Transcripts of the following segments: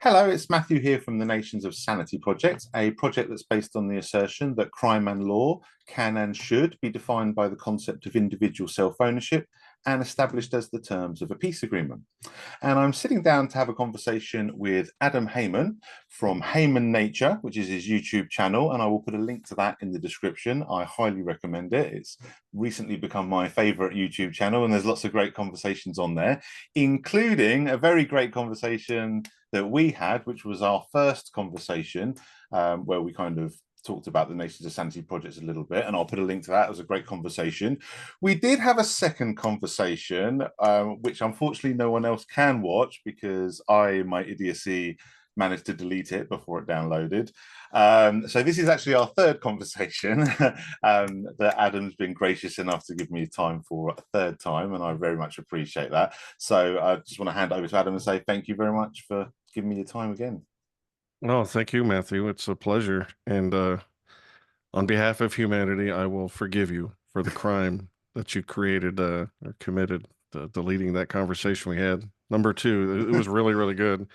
Hello, it's Matthew here from the Nations of Sanity project, a project that's based on the assertion that crime and law can and should be defined by the concept of individual self-ownership and established as the terms of a peace agreement. And I'm sitting down to have a conversation with Adam Haman from Haman Nature, which is his YouTube channel, and I will put a link to that in the description. I highly recommend it. It's recently become my favorite YouTube channel, and there's lots of great conversations on there, including a very great conversation that we had, which was our first conversation, where we kind of talked about the Nations of Sanity projects a little bit, and I'll put a link to that. It was a great conversation. We did have a second conversation, which unfortunately no one else can watch because I, in my idiocy, managed to delete it before it downloaded. So this is actually our third conversation that Adam's been gracious enough to give me time for a third time, and I very much appreciate that. So I just want to hand over to Adam and say thank you very much for giving me your time again. Oh, thank you, Matthew. It's a pleasure. And on behalf of humanity, I will forgive you for the crime that you created or committed, deleting that conversation we had. Number two, it was really, really good.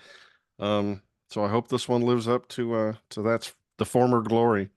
So I hope this one lives up to that's the former glory.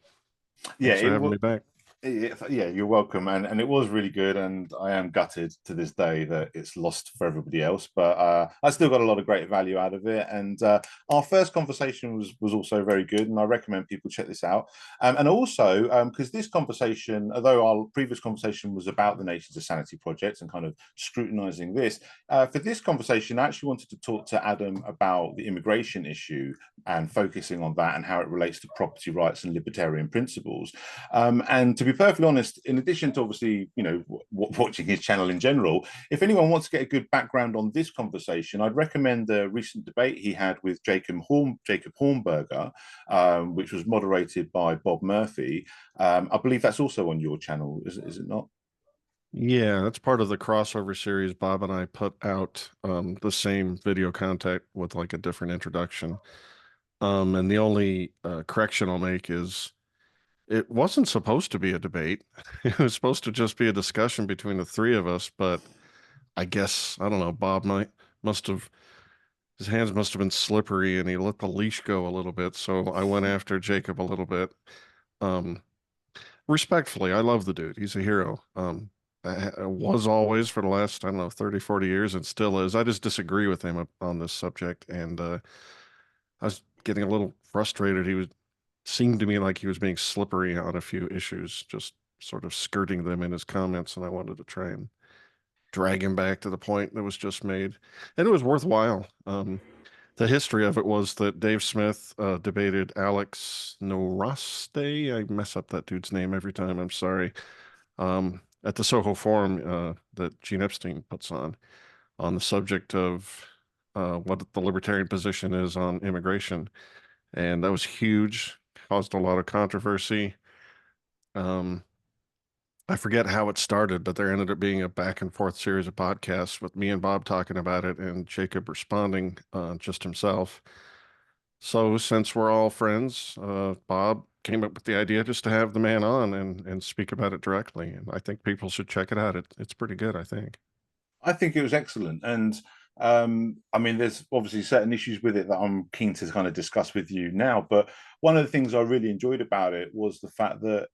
Yeah, Thanks for it having was. me back. Yeah, you're welcome, and it was really good, and I am gutted to this day that it's lost for everybody else. But I still got a lot of great value out of it, and our first conversation was also very good, and I recommend people check this out. And also because this conversation, although our previous conversation was about the Nations of Sanity project and kind of scrutinizing this, for this conversation, I actually wanted to talk to Adam about the immigration issue and focusing on that and how it relates to property rights and libertarian principles. And to be perfectly honest, in addition to obviously, watching his channel in general, if anyone wants to get a good background on this conversation, I'd recommend the recent debate he had with Jacob Hornberger, which was moderated by Bob Murphy. I believe that's also on your channel, is it not? Yeah, that's part of the crossover series. Bob and I put out the same video content with like a different introduction. And the only correction I'll make is it wasn't supposed to be a debate. It was supposed to just be a discussion between the three of us, but I guess, I don't know, must have, his hands must have been slippery and he let the leash go a little bit. So I went after Jacob a little bit. Um, Respectfully, I love the dude. He's a hero. I was always for the last, I don't know, 30, 40 years and still is. I just disagree with him on this subject. And I was getting a little frustrated. Seemed to me like he was being slippery on a few issues, just sort of skirting them in his comments, and I wanted to try and drag him back to the point that was just made. And it was worthwhile. The history of it was that Dave Smith debated Alex Noroste. I mess up that dude's name every time. I'm sorry. At the Soho Forum that Gene Epstein puts on the subject of what the libertarian position is on immigration. And that was huge, caused a lot of controversy. Um, I forget how it started, but there ended up being a back and forth series of podcasts with me and Bob talking about it and Jacob responding just himself. So since we're all friends, Bob came up with the idea just to have the man on and speak about it directly. And I think people should check it out. It's pretty good, I think. I think it was excellent. And I mean, there's obviously certain issues with it that I'm keen to kind of discuss with you now. But one of the things I really enjoyed about it was the fact that,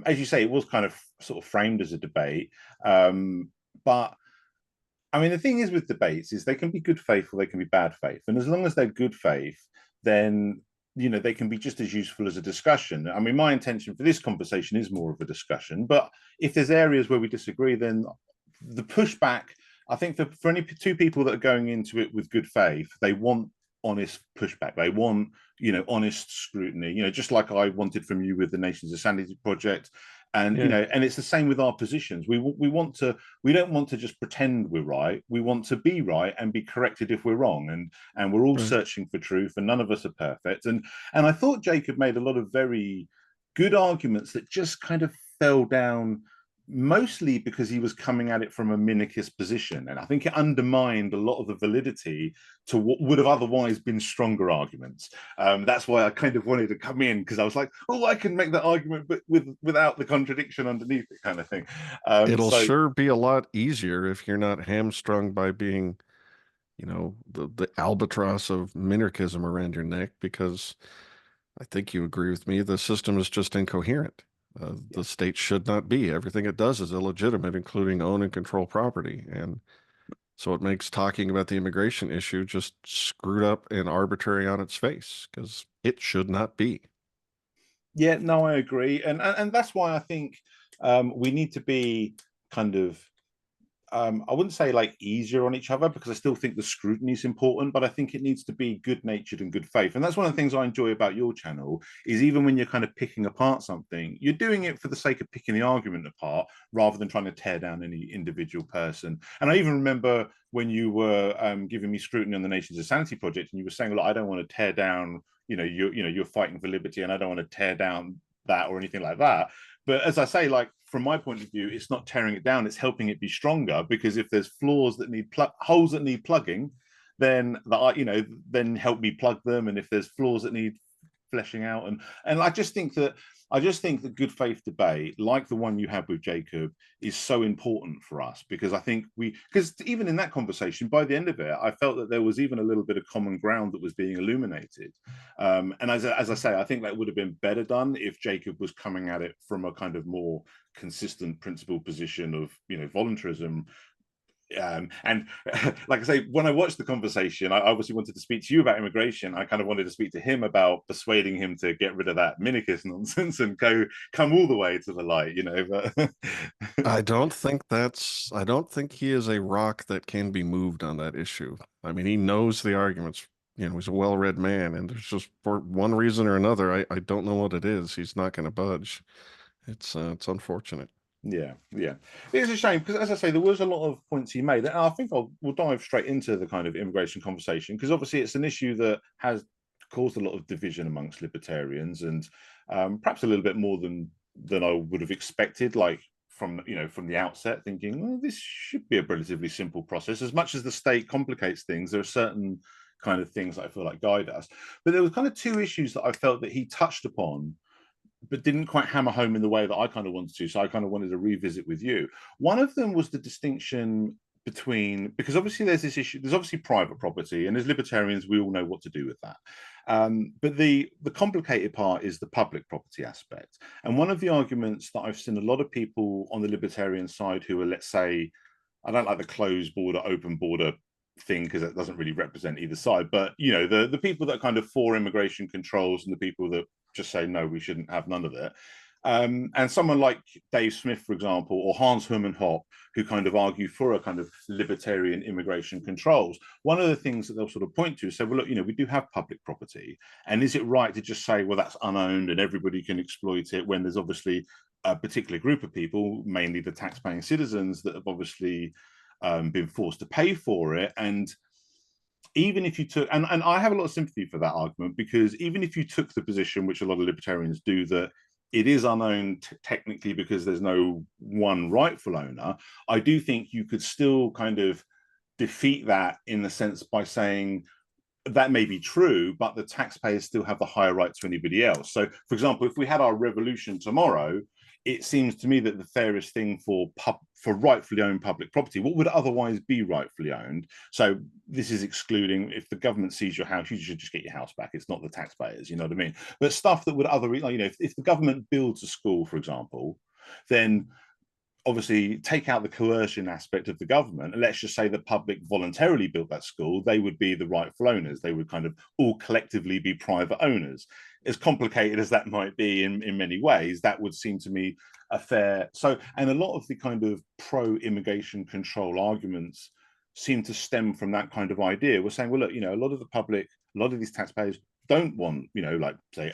as you say, it was kind of sort of framed as a debate. But I mean, the thing is with debates is they can be good faith or they can be bad faith. And as long as they're good faith, then they can be just as useful as a discussion. I mean, my intention for this conversation is more of a discussion, but if there's areas where we disagree, then the pushback, I think for any two people that are going into it with good faith, they want honest pushback. They want, honest scrutiny, just like I wanted from you with the Nations of Sanity project. And, Yeah. and it's the same with our positions. We don't want to just pretend we're right. We want to be right and be corrected if we're wrong. And we're all Right. searching for truth and none of us are perfect. And I thought Jacob made a lot of very good arguments that just kind of fell down mostly because he was coming at it from a minarchist position. And I think it undermined a lot of the validity to what would have otherwise been stronger arguments. That's why I kind of wanted to come in because I was like, oh, I can make that argument, but without the contradiction underneath it, kind of thing. It'll So sure be a lot easier if you're not hamstrung by being, the albatross of minarchism around your neck, because I think you agree with me, the system is just incoherent. The state should not be. Everything it does is illegitimate, including own and control property. And so it makes talking about the immigration issue just screwed up and arbitrary on its face, because it should not be. Yeah, no, I agree, and that's why I think we need to be kind of I wouldn't say like easier on each other, because I still think the scrutiny is important, but I think it needs to be good natured and good faith. And that's one of the things I enjoy about your channel, is even when you're kind of picking apart something, you're doing it for the sake of picking the argument apart rather than trying to tear down any individual person. And I even remember when you were giving me scrutiny on the Nations of Sanity project, and you were saying, look, I don't want to tear down, you're fighting for liberty, and I don't want to tear down that or anything like that. But as I say, like, from my point of view, it's not tearing it down, it's helping it be stronger, because if there's flaws that need holes that need plugging, then then help me plug them. And if there's flaws that need fleshing out, and I just think that good faith debate, like the one you had with Jacob, is so important for us, because I think because even in that conversation, by the end of it, I felt that there was even a little bit of common ground that was being illuminated. And as I say, I think that would have been better done if Jacob was coming at it from a kind of more consistent principled position of voluntarism. And like I say, when I watched the conversation, I obviously wanted to speak to you about immigration. I kind of wanted to speak to him about persuading him to get rid of that minicus nonsense and come all the way to the light, But I don't think he is a rock that can be moved on that issue. I mean, he knows the arguments. He's a well-read man, and there's just, for one reason or another, I don't know what it is, he's not going to budge. It's unfortunate. Yeah. It's a shame, because, as I say, there was a lot of points he made. And I think we'll dive straight into the kind of immigration conversation, because obviously it's an issue that has caused a lot of division amongst libertarians, and perhaps a little bit more than I would have expected. Like, from the outset, thinking, well, this should be a relatively simple process. As much as the state complicates things, there are certain kind of things that I feel like guide us. But there was kind of two issues that I felt that he touched upon, but didn't quite hammer home in the way that I kind of wanted to. So I kind of wanted to revisit with you. One of them was the distinction between, because obviously there's this issue, there's obviously private property, and as libertarians, we all know what to do with that. But the complicated part is the public property aspect. And one of the arguments that I've seen a lot of people on the libertarian side who are, let's say, I don't like the closed border, open border thing, because it doesn't really represent either side, but the people that are kind of for immigration controls, and the people that just say no, we shouldn't have none of it. And someone like Dave Smith, for example, or Hans Hermann Hoppe, who kind of argue for a kind of libertarian immigration controls, one of the things that they'll sort of point to is say, well, look, we do have public property, and is it right to just say, well, that's unowned and everybody can exploit it, when there's obviously a particular group of people, mainly the tax-paying citizens, that have obviously been forced to pay for it. And even if you took, and I have a lot of sympathy for that argument, because even if you took the position, which a lot of libertarians do, that it is unowned technically because there's no one rightful owner, I do think you could still kind of defeat that, in the sense by saying that may be true, but the taxpayers still have the higher right to anybody else. So, for example, if we had our revolution tomorrow, it seems to me that the fairest thing for rightfully owned public property, what would otherwise be rightfully owned. So this is excluding, if the government sees your house, you should just get your house back. It's not the taxpayers, you know what I mean? But stuff that would if the government builds a school, for example, then obviously take out the coercion aspect of the government, and let's just say the public voluntarily built that school, they would be the rightful owners. They would kind of all collectively be private owners. As complicated as that might be in many ways, that would seem to me a fair. So, and a lot of the kind of pro-immigration control arguments seem to stem from that kind of idea. We're saying, well, look, a lot of the public, a lot of these taxpayers don't want, like, say,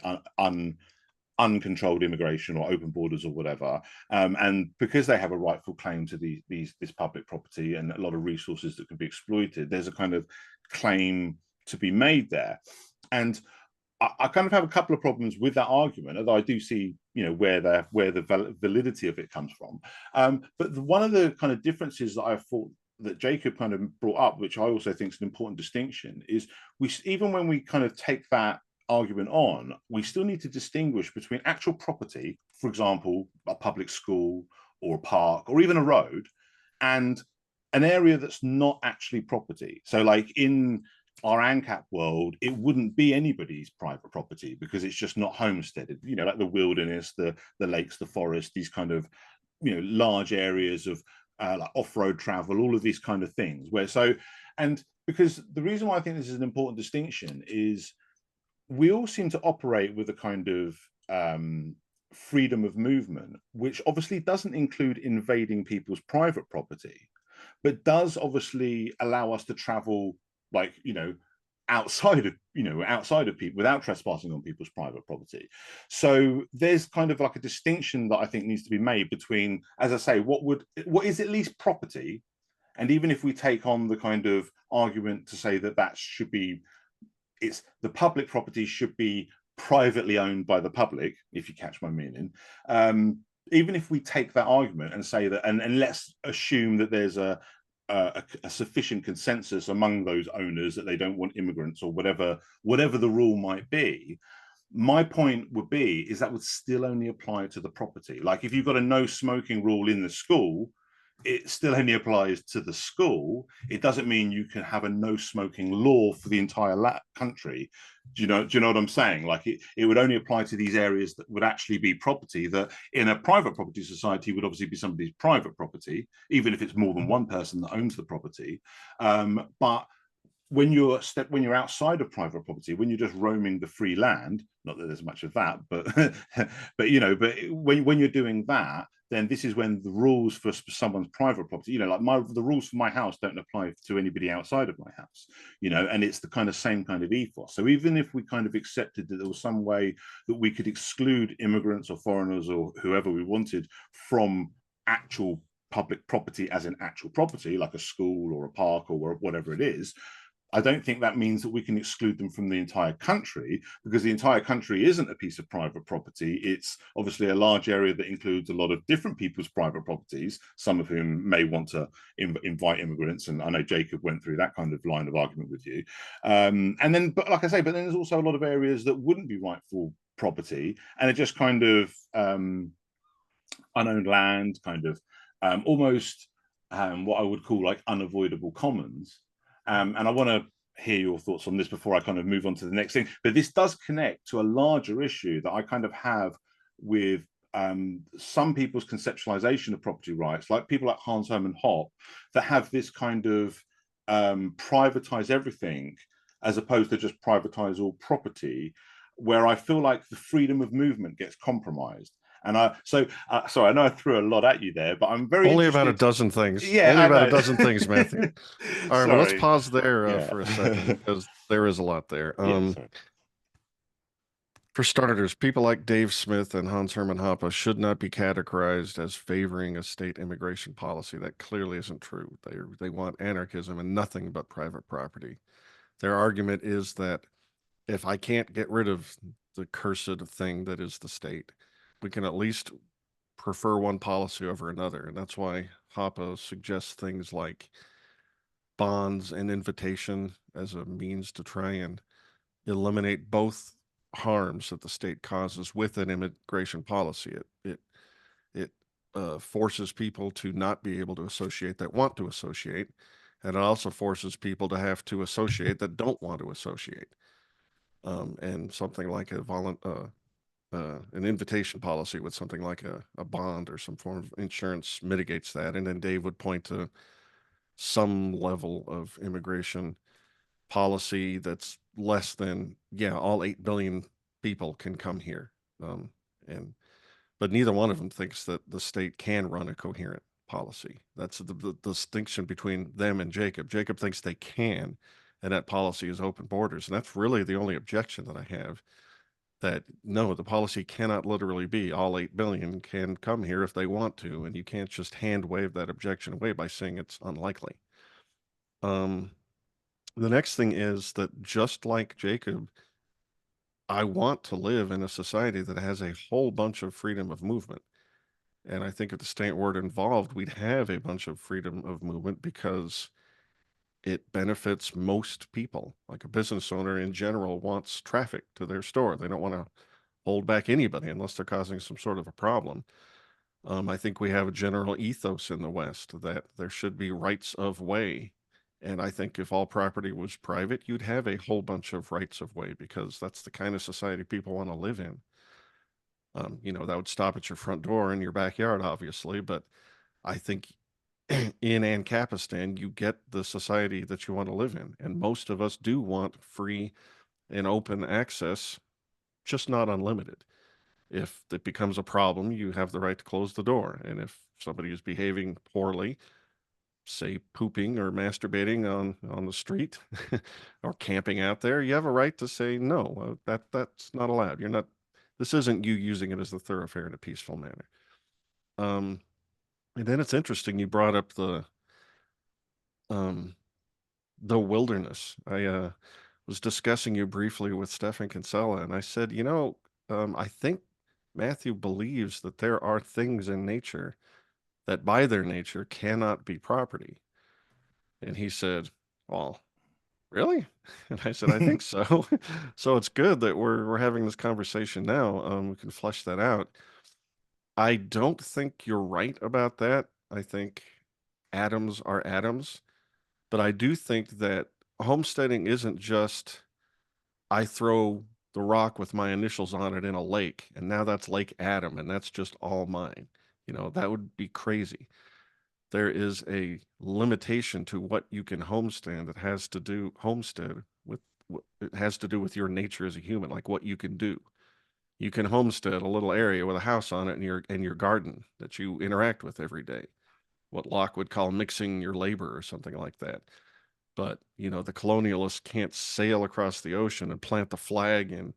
uncontrolled immigration or open borders or whatever, and because they have a rightful claim to this public property and a lot of resources that can be exploited, there's a kind of claim to be made there. And I kind of have a couple of problems with that argument, although I do see where the validity of it comes from. But one of the kind of differences that I thought that Jacob kind of brought up, which I also think is an important distinction, is even when we kind of take that argument on, we still need to distinguish between actual property, for example, a public school or a park or even a road, and an area that's not actually property. So like in our ANCAP world, it wouldn't be anybody's private property because it's just not homesteaded, you know, like the wilderness, the lakes, the forest, these kind of, you know, large areas of like off-road travel, all of these kind of things where and because the reason why I think this is an important distinction is we all seem to operate with a kind of freedom of movement, which obviously doesn't include invading people's private property, but does obviously allow us to travel, like, you know, outside of people without trespassing on people's private property. So there's kind of like a distinction that I think needs to be made between, as I say, what is at least property, and even if we take on the kind of argument to say that that should be, it's the public property should be privately owned by the public, if you catch my meaning. Even if we take that argument and say that, and let's assume that there's a sufficient consensus among those owners that they don't want immigrants or whatever the rule might be, my point would be is that would still only apply to the property. Like if you've got a no smoking rule in the school, it still only applies to the school. It doesn't mean you can have a no smoking law for the entire country. Do you know what I'm saying? Like it would only apply to these areas that would actually be property that in a private property society would obviously be somebody's private property, even if it's more than one person that owns the property. But when you're outside of private property, when you're just roaming the free land, not that there's much of that, but but you know, but when you're doing that, then this is when the rules for someone's private property, you know, like the rules for my house don't apply to anybody outside of my house, you know, and it's the kind of same kind of ethos. So even if we kind of accepted that there was some way that we could exclude immigrants or foreigners or whoever we wanted from actual public property as an actual property, like a school or a park or whatever it is, I don't think that means that we can exclude them from the entire country, because the entire country isn't a piece of private property. It's obviously a large area that includes a lot of different people's private properties, some of whom may want to invite immigrants. And I know Jacob went through that kind of line of argument with you. And then, but like I say, but then there's also a lot of areas that wouldn't be rightful property and are just kind of unowned land, kind of almost what I would call like unavoidable commons. And I want to hear your thoughts on this before I kind of move on to the next thing. But this does connect to a larger issue that I kind of have with some people's conceptualization of property rights, like people like Hans Hermann Hoppe, that have this kind of privatize everything as opposed to just privatize all property, where I feel like the freedom of movement gets compromised. And sorry, I know I threw a lot at you there, but I'm very only interested. about a dozen things. Yeah, only about a dozen things, Matthew. All right, well, let's pause there for a second because there is a lot there. For starters, people like Dave Smith and Hans Hermann Hoppe should not be categorized as favoring a state immigration policy. That clearly isn't true. They want anarchism and nothing but private property. Their argument is that if I can't get rid of the cursed thing that is the state, we can at least prefer one policy over another. And that's why Hoppe suggests things like bonds and invitation as a means to try and eliminate both harms that the state causes with an immigration policy. It forces people to not be able to associate that want to associate, and it also forces people to have to associate that don't want to associate. And something like an invitation policy with something like a bond or some form of insurance mitigates that. And then Dave would point to some level of immigration policy that's less than, all 8 billion people can come here. But neither one of them thinks that the state can run a coherent policy. That's the distinction between them and Jacob. Jacob thinks they can, and that policy is open borders. And that's really the only objection that I have, that no, the policy cannot literally be all 8 billion can come here if they want to, and you can't just hand wave that objection away by saying it's unlikely. The next thing is that, just like Jacob, I want to live in a society that has a whole bunch of freedom of movement. And I think if the state were involved, we'd have a bunch of freedom of movement because it benefits most people. Like a business owner in general wants traffic to their store. They don't want to hold back anybody unless they're causing some sort of a problem. I think we have a general ethos in the West that there should be rights of way. And I think if all property was private, you'd have a whole bunch of rights of way because that's the kind of society people want to live in. That would stop at your front door in your backyard, obviously, but I think in Ancapistan, you get the society that you want to live in. And most of us do want free and open access, just not unlimited. If it becomes a problem, you have the right to close the door. And if somebody is behaving poorly, say pooping or masturbating on the street or camping out there, you have a right to say no. That's not allowed. You're not. This isn't you using it as a thoroughfare in a peaceful manner. Um, and then it's interesting you brought up um, the wilderness. I was discussing you briefly with Stefan Kinsella, and I said, I think Matthew believes that there are things in nature that by their nature cannot be property. And he said, well, really? And I said, I think so. So it's good that we're having this conversation now. We can flesh that out. I don't think you're right about that. I think atoms are atoms, but I do think that homesteading isn't just I throw the rock with my initials on it in a lake, and now that's Lake Adam, and that's just all mine. That would be crazy. There is a limitation to what you can homestead that has to do it has to do with your nature as a human, like what you can do. You can homestead a little area with a house on it and your garden that you interact with every day. What Locke would call mixing your labor or something like that. But, the colonialists can't sail across the ocean and plant the flag in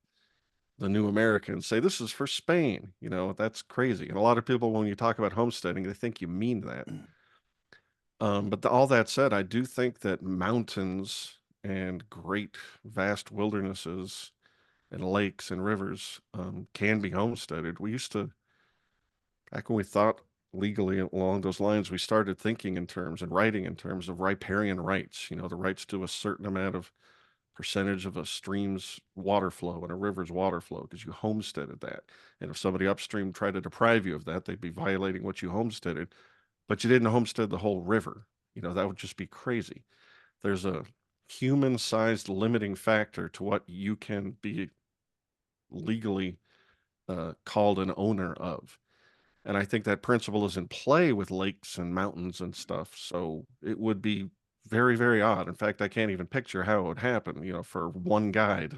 the new America and say, this is for Spain. That's crazy. And a lot of people, when you talk about homesteading, they think you mean that. But all that said, I do think that mountains and great vast wildernesses and lakes and rivers can be homesteaded. We used to, back when we thought legally along those lines, we started thinking in terms and writing in terms of riparian rights, the rights to a certain amount of percentage of a stream's water flow and a river's water flow because you homesteaded that. And if somebody upstream tried to deprive you of that, they'd be violating what you homesteaded, but you didn't homestead the whole river. That would just be crazy. There's a human-sized limiting factor to what you can be legally called an owner of. And I think that principle is in play with lakes and mountains and stuff. So it would be very, very odd. In fact, I can't even picture how it would happen, for one guy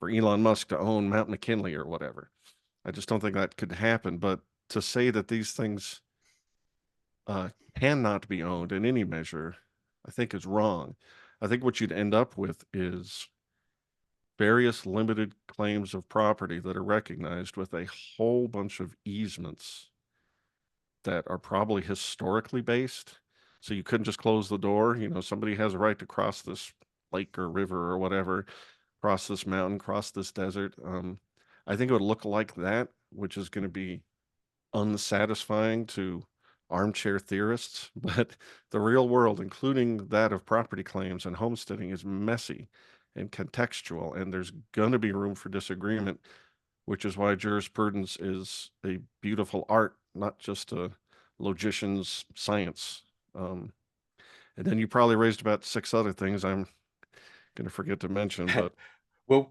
for Elon Musk to own Mount McKinley or whatever. I just don't think that could happen. But to say that these things cannot be owned in any measure, I think is wrong. I think what you'd end up with is various limited claims of property that are recognized with a whole bunch of easements that are probably historically based. So you couldn't just close the door. Somebody has a right to cross this lake or river or whatever, cross this mountain, cross this desert. I think it would look like that, which is going to be unsatisfying to armchair theorists. But the real world, including that of property claims and homesteading, is messy and contextual, and there's going to be room for disagreement, which is why jurisprudence is a beautiful art, not just a logician's science. And then you probably raised about 6 other things I'm going to forget to mention, but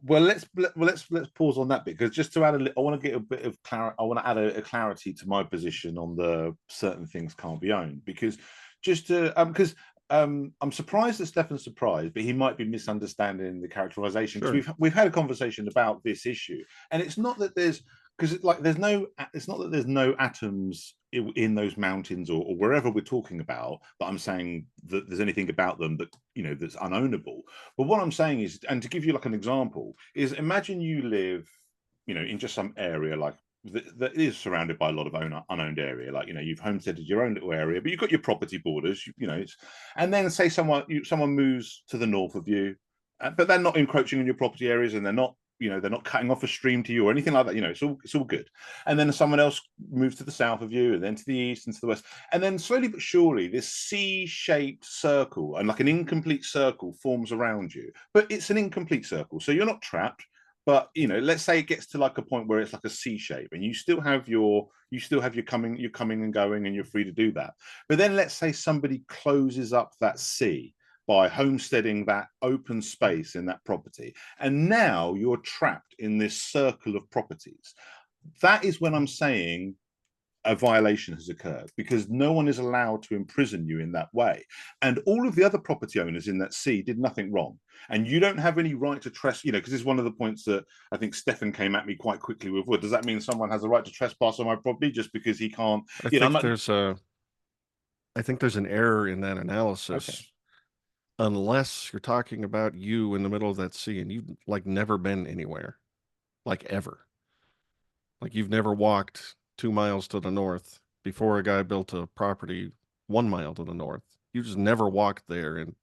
let's pause on that bit because just to add I want to get a bit of clarity. I want to add a clarity to my position on the certain things can't be owned because just to because I'm surprised that Stefan's surprised, but he might be misunderstanding the characterization because sure. we've had a conversation about this issue, and it's not that there's because it's not that there's no atoms in those mountains or wherever we're talking about, but I'm saying that there's anything about them that that's unownable. But what I'm saying is, and to give you like an example, is imagine you live in just some area like that is surrounded by a lot of unowned area, like you've homesteaded your own little area, but you've got your property borders, and then say someone moves to the north of you, but they're not encroaching on your property areas, and they're not cutting off a stream to you or anything like that. It's all good. And then someone else moves to the south of you, and then to the east and to the west, and then slowly but surely this C-shaped circle and like an incomplete circle forms around you, but it's an incomplete circle, so you're not trapped. But let's say it gets to like a point where it's like a C shape, and you still have your coming and going, and you're free to do that. But then let's say somebody closes up that C by homesteading that open space in that property, and now you're trapped in this circle of properties. That is when I'm saying a violation has occurred, because no one is allowed to imprison you in that way. And all of the other property owners in that C did nothing wrong. And you don't have any right to trespass, because it's one of the points that I think Stefan came at me quite quickly with. Well, does that mean someone has a right to trespass on my property just because he can't? I think there's an error in that analysis. Okay. Unless you're talking about you in the middle of that sea and you've like never been anywhere, like ever. Like you've never walked 2 miles to the north before a guy built a property 1 mile to the north. You just never walked there and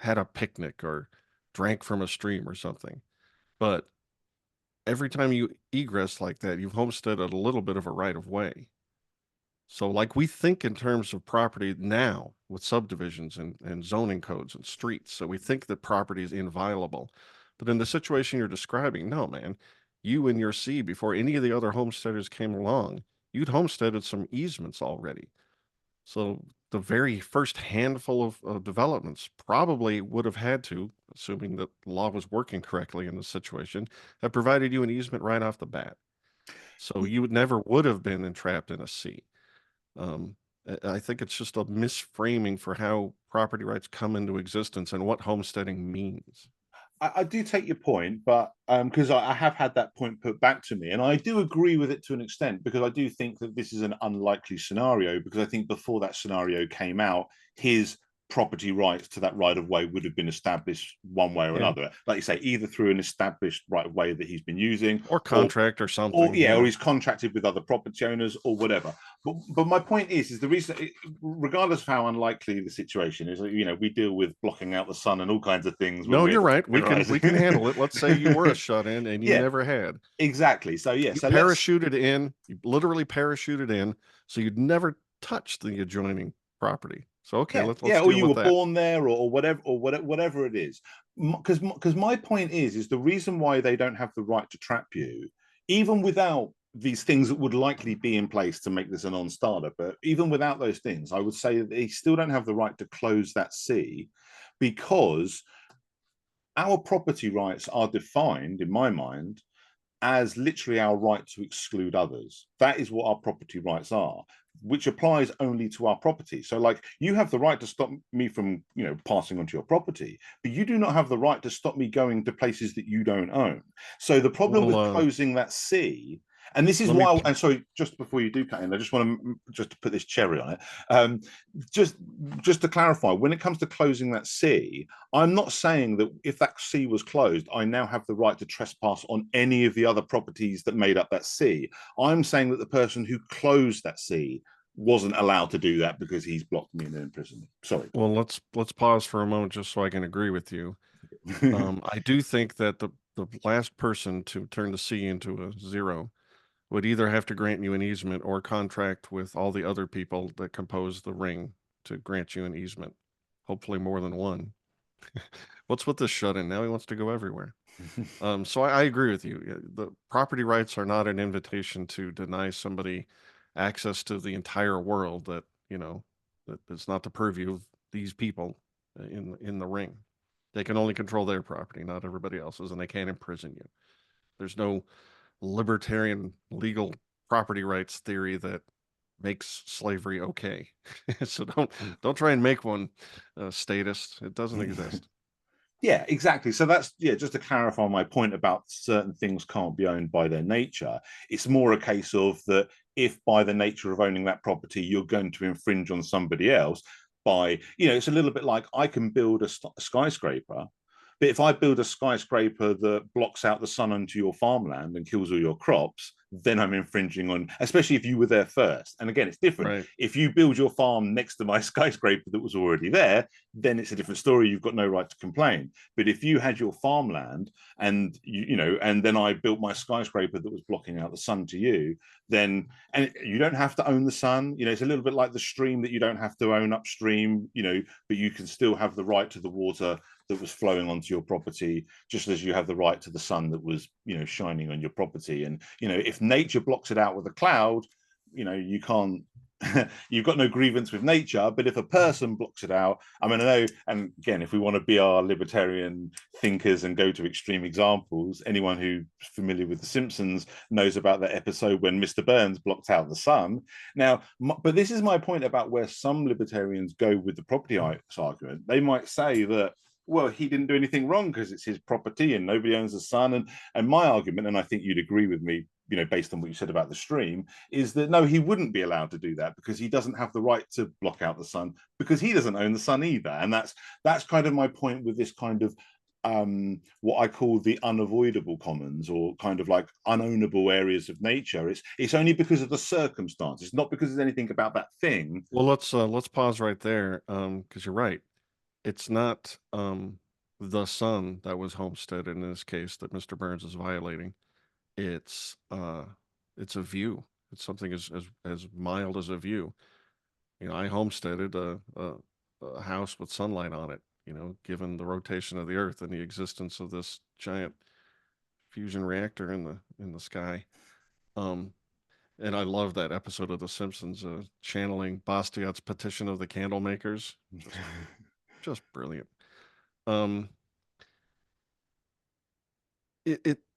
had a picnic or drank from a stream or something. But every time you egress like that, you've homesteaded a little bit of a right of way. So like we think in terms of property now with subdivisions and zoning codes and streets. So we think that property is inviolable. But in the situation you're describing, no, man, you and your C, before any of the other homesteaders came along, you'd homesteaded some easements already. So the very first handful of developments probably would have had to, assuming that the law was working correctly in this situation, have provided you an easement right off the bat. So you would have been entrapped in a C. I think it's just a misframing for how property rights come into existence and what homesteading means. I do take your point, but because I have had that point put back to me, and I do agree with it to an extent, because I do think that this is an unlikely scenario, because I think before that scenario came out, his property rights to that right of way would have been established one way or another. Like you say, either through an established right of way that he's been using, or contract or something, or he's contracted with other property owners or whatever. But my point is the reason, regardless of how unlikely the situation is, we deal with blocking out the sun and all kinds of things. No, you're right. We can handle it. Let's say you were a shut-in and you never had. Exactly. So you parachuted in. You literally parachuted in, so you'd never touch the adjoining property. So okay, let's or you were born there, or whatever it is. Because my point is the reason why they don't have the right to trap you, even without these things that would likely be in place to make this a non-starter, but even without those things, I would say that they still don't have the right to close that C, because our property rights are defined, in my mind, as literally our right to exclude others. That is what our property rights are, which applies only to our property. So like, you have the right to stop me from, passing onto your property, but you do not have the right to stop me going to places that you don't own. So the problem with closing that C, and this is why, and sorry, just before you do cut in, I just want to put this cherry on it. Just to clarify, when it comes to closing that C, I'm not saying that if that C was closed, I now have the right to trespass on any of the other properties that made up that C. I'm saying that the person who closed that C wasn't allowed to do that because he's blocked me and imprisoned me. Sorry. Well, let's pause for a moment just so I can agree with you. I do think that the last person to turn the C into a zero would either have to grant you an easement or contract with all the other people that compose the ring to grant you an easement. Hopefully more than one. What's with this shut-in? Now he wants to go everywhere. So I agree with you. The property rights are not an invitation to deny somebody access to the entire world that it's not the purview of these people in the ring. They can only control their property, not everybody else's, and they can't imprison you. There's no libertarian legal property rights theory that makes slavery okay. So don't try and make one statist. It doesn't exist. Yeah, exactly. So that's, just to clarify my point about certain things can't be owned by their nature. It's more a case of that if by the nature of owning that property, you're going to infringe on somebody else by, it's a little bit like I can build a skyscraper, but if I build a skyscraper that blocks out the sun onto your farmland and kills all your crops, then I'm infringing on, especially if you were there first. And again, it's different. Right. If you build your farm next to my skyscraper that was already there, then it's a different story. You've got no right to complain. But if you had your farmland and and then I built my skyscraper that was blocking out the sun to you, then, and you don't have to own the sun. It's a little bit like the stream that you don't have to own upstream, but you can still have the right to the water that was flowing onto your property, just as you have the right to the sun that was, shining on your property. And, if nature blocks it out with a cloud, you can't, you've got no grievance with nature. But if a person blocks it out, I mean, I know, and again, if we want to be our libertarian thinkers and go to extreme examples, anyone who's familiar with The Simpsons knows about that episode when Mr. Burns blocked out the sun. Now, but this is my point about where some libertarians go with the property rights argument. They might say that, well, he didn't do anything wrong because it's his property and nobody owns the sun. And my argument, and I think you'd agree with me, based on what you said about the stream, is that no, he wouldn't be allowed to do that because he doesn't have the right to block out the sun because he doesn't own the sun either. And that's kind of my point with this kind of what I call the unavoidable commons, or kind of like unownable areas of nature. It's only because of the circumstances, not because there's anything about that thing. Well, let's pause right there, because you're right. It's not the sun that was homesteaded in this case that Mr. Burns is violating. It's a view. It's something as mild as a view. I homesteaded a house with sunlight on it, given the rotation of the earth and the existence of this giant fusion reactor in the sky. And I love that episode of The Simpsons, channeling Bastiat's petition of the candle makers. Just brilliant.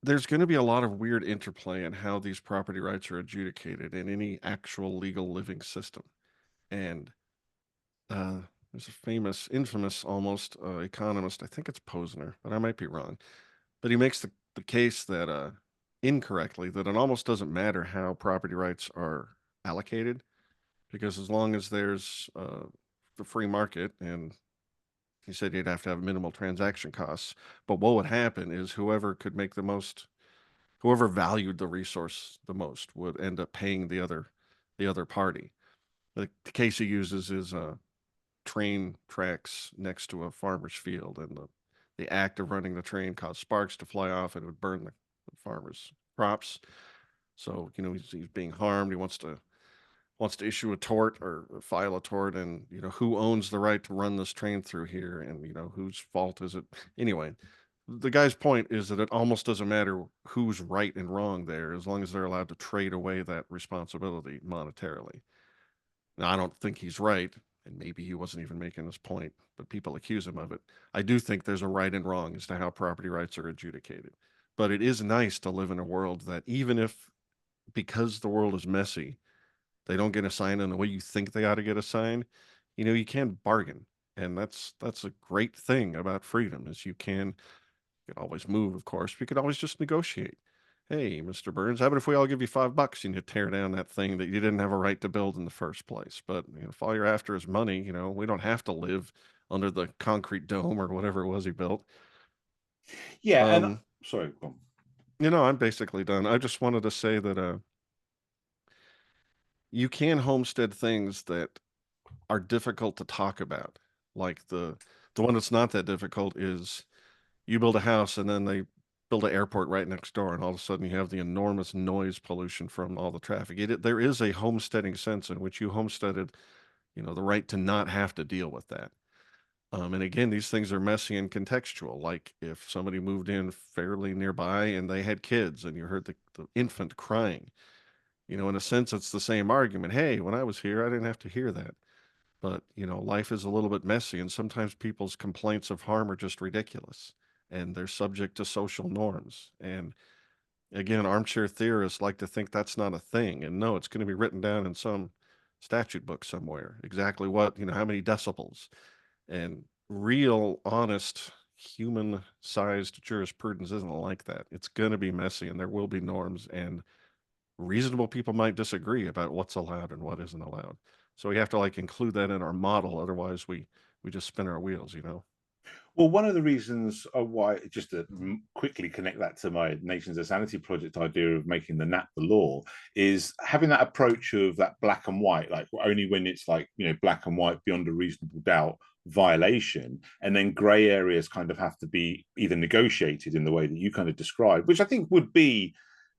There's going to be a lot of weird interplay in how these property rights are adjudicated in any actual legal living system. And there's a infamous almost economist, I think it's Posner, but I might be wrong. But he makes the case that incorrectly, that it almost doesn't matter how property rights are allocated, because as long as there's the free market, and he said you'd have to have minimal transaction costs. But what would happen is whoever valued the resource the most would end up paying the other party. The case he uses is train tracks next to a farmer's field, and the act of running the train caused sparks to fly off, and it would burn the farmer's crops. So he's being harmed. He wants to issue a tort or file a tort, and who owns the right to run this train through here, and whose fault is it anyway. The guy's point is that it almost doesn't matter who's right and wrong there, as long as they're allowed to trade away that responsibility monetarily. Now, I don't think he's right, and maybe he wasn't even making this point, but people accuse him of it. I do think there's a right and wrong as to how property rights are adjudicated. But it is nice to live in a world that, even if, because the world is messy, they don't get assigned in the way you think they ought to get assigned, you can bargain. And that's a great thing about freedom, is you can always move, of course, but you could always just negotiate. Hey, Mr. Burns, how about if we all give you $5 and you tear down that thing that you didn't have a right to build in the first place? But if all you're after is money, we don't have to live under the concrete dome or whatever it was he built. Yeah, and sorry. I'm basically done. I just wanted to say that you can homestead things that are difficult to talk about. Like the one that's not that difficult is you build a house and then they build an airport right next door, and all of a sudden you have the enormous noise pollution from all the traffic. There is a homesteading sense in which you homesteaded, the right to not have to deal with that. And again, these things are messy and contextual. Like if somebody moved in fairly nearby and they had kids and you heard the infant crying, in a sense, it's the same argument. Hey, when I was here, I didn't have to hear that. But, life is a little bit messy, and sometimes people's complaints of harm are just ridiculous, and they're subject to social norms. And again, armchair theorists like to think that's not a thing. And no, it's going to be written down in some statute book somewhere, exactly what, how many decibels. And real, honest, human-sized jurisprudence isn't like that. It's going to be messy, and there will be norms, and reasonable people might disagree about what's allowed and what isn't allowed. So we have to include that in our model. Otherwise we just spin our wheels, Well, one of the reasons why, just to quickly connect that to my Nations of Sanity project idea of making the NAP the law, is having that approach of that black and white, like only when it's black and white beyond a reasonable doubt violation, and then gray areas kind of have to be either negotiated in the way that you kind of described, which I think would be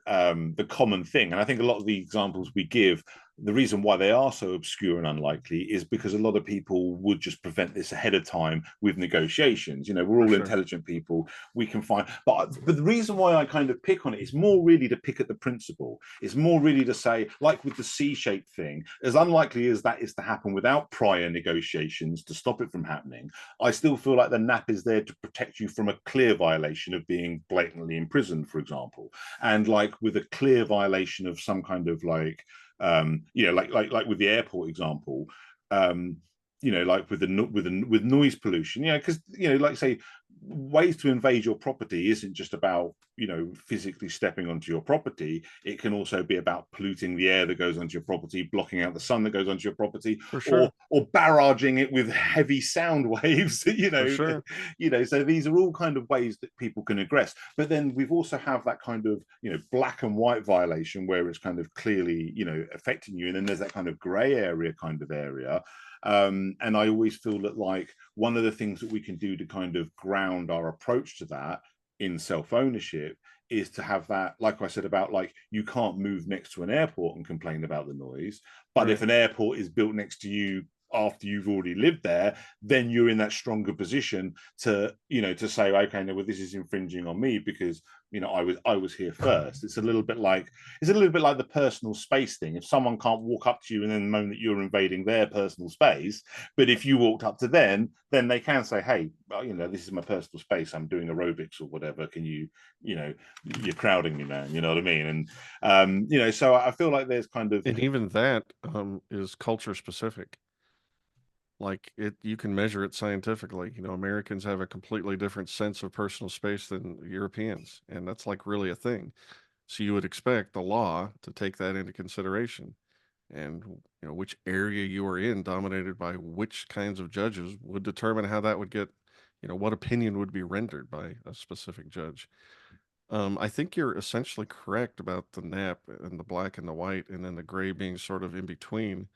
the common thing. And I think a lot of the examples we give the reason why they are so obscure and unlikely is because a lot of people would just prevent this ahead of time with negotiations. You know, we're all intelligent people. We can find, but the reason why I kind of pick on it is more really to pick at the principle. It's more really to say, like with the C-shaped thing, as unlikely as that is to happen without prior negotiations to stop it from happening, I still feel like the NAP is there to protect you from a clear violation of being blatantly imprisoned, for example, and like with a clear violation of some kind of like like with the airport example, like with noise pollution, because like say, ways to invade your property isn't just about physically stepping onto your property. It can also be about polluting the air that goes onto your property, blocking out the sun that goes onto your property, or barraging it with heavy sound waves. So these are all kind of ways that people can aggress. But then we've also have that kind of black and white violation where it's kind of clearly affecting you, and then there's that kind of gray area and I always feel that like one of the things that we can do to kind of ground our approach to that in self-ownership is to have that, like I said, about like you can't move next to an airport and complain about the noise, but if an airport is built next to you after you've already lived there, then you're in that stronger position to to say, okay, no, well, this is infringing on me because I was here first. It's a little bit like the personal space thing. If someone can't walk up to you and then moan that you're invading their personal space, but if you walked up to them, then they can say, hey, well, this is my personal space, I'm doing aerobics or whatever, can you you're crowding me, man, you know what I mean? And so I feel like there's kind of, and even that is culture specific. Like you can measure it scientifically. Americans have a completely different sense of personal space than Europeans, and that's like really a thing. So you would expect the law to take that into consideration, and which area you are in, dominated by which kinds of judges, would determine how that would get, what opinion would be rendered by a specific judge. I think you're essentially correct about the nap and the black and the white, and then the gray being sort of in between.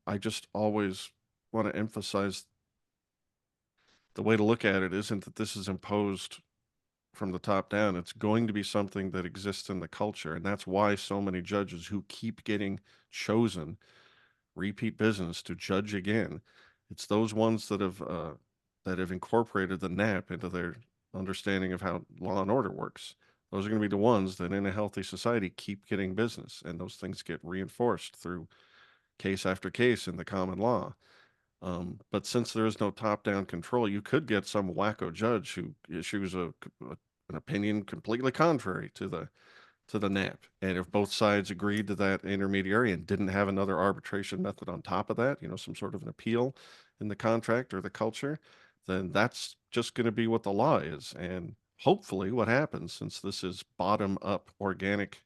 I just always want to emphasize the way to look at it isn't that this is imposed from the top down. It's going to be something that exists in the culture. And that's why so many judges who keep getting chosen repeat business to judge again. It's those ones that have incorporated the NAP into their understanding of how law and order works. Those are going to be the ones that in a healthy society keep getting business. And those things get reinforced through case after case in the common law. But since there is no top-down control, you could get some wacko judge who issues an opinion completely contrary to the NAP. And if both sides agreed to that intermediary and didn't have another arbitration method on top of that, some sort of an appeal in the contract or the culture, then that's just going to be what the law is. And hopefully what happens, since this is bottom-up organic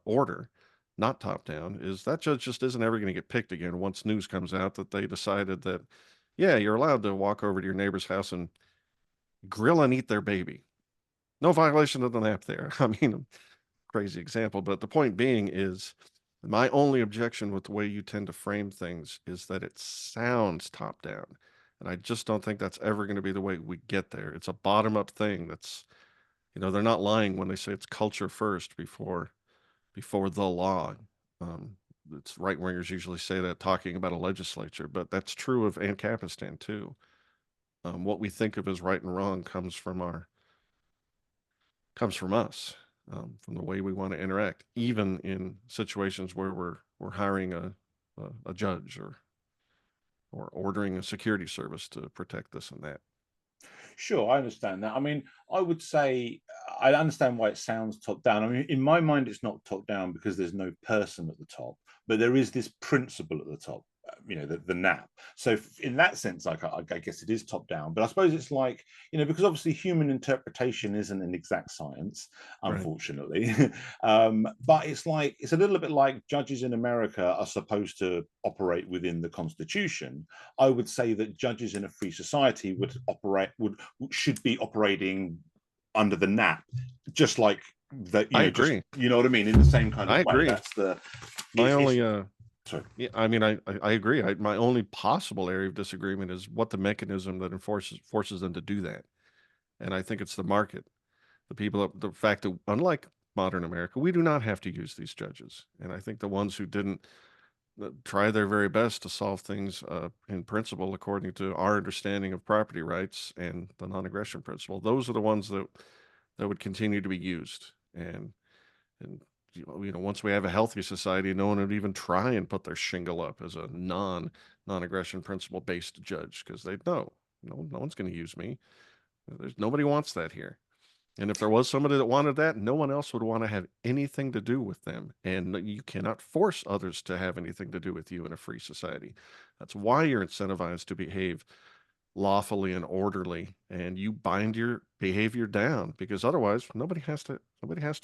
order, not top down, is that judge just isn't ever going to get picked again once news comes out that they decided that, yeah, you're allowed to walk over to your neighbor's house and grill and eat their baby. No violation of the NAP there. I mean, crazy example, but the point being is my only objection with the way you tend to frame things is that it sounds top down. And I just don't think that's ever going to be the way we get there. It's a bottom up thing that's, they're not lying when they say it's culture first before the law. It's right wingers usually say that talking about a legislature, but that's true of Ancapistan too. What we think of as right and wrong comes from us, from the way we want to interact, even in situations where we're hiring a judge or ordering a security service to protect this and that. Sure, I understand that. I mean, I would say I understand why it sounds top down. I mean, in my mind, it's not top down because there's no person at the top, but there is this principle at the top, the NAP. So in that sense, I guess it is top down, but I suppose it's like, because obviously human interpretation isn't an exact science, unfortunately. Right. But it's a little bit like judges in America are supposed to operate within the Constitution. I would say that judges in a free society should be operating under the NAP, just like that. I agree. You know what I mean? In the same kind of way. I agree. That's my only. Sorry. Yeah, I mean, I agree. My only possible area of disagreement is what the mechanism that forces them to do that, and I think it's the market, the fact that unlike modern America, we do not have to use these judges. And I think the ones who didn't try their very best to solve things in principle according to our understanding of property rights and the non-aggression principle, those are the ones that would continue to be used. And once we have a healthy society, no one would even try and put their shingle up as a non-aggression principle based judge, because they'd know, no one's going to use me. Nobody wants that here. And if there was somebody that wanted that, no one else would want to have anything to do with them. And you cannot force others to have anything to do with you in a free society. That's why you're incentivized to behave lawfully and orderly, and you bind your behavior down, because otherwise nobody has to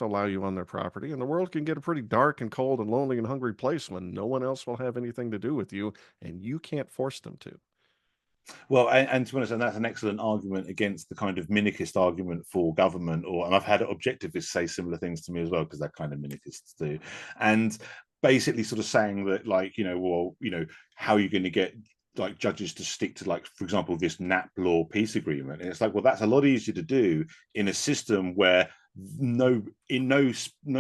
allow you on their property, and the world can get a pretty dark and cold and lonely and hungry place when no one else will have anything to do with you and you can't force them to. Well, and to be honest, and that's an excellent argument against the kind of minarchist argument for government, and I've had objectivists say similar things to me as well, because they're kind of minarchists too, and basically sort of saying that, like, how are you going to get like judges to stick to, like, for example, this NAP law peace agreement? And it's like, well, that's a lot easier to do in a system where no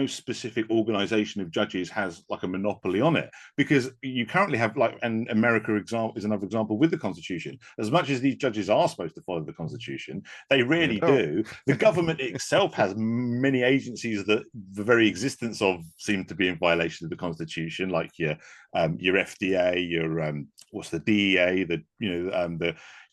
specific organization of judges has like a monopoly on it, because you currently have, like, and America example is another example with the Constitution. As much as these judges are supposed to follow the Constitution, they really do. The government itself has many agencies that the very existence of seem to be in violation of the Constitution, like your FDA, your what's the DEA,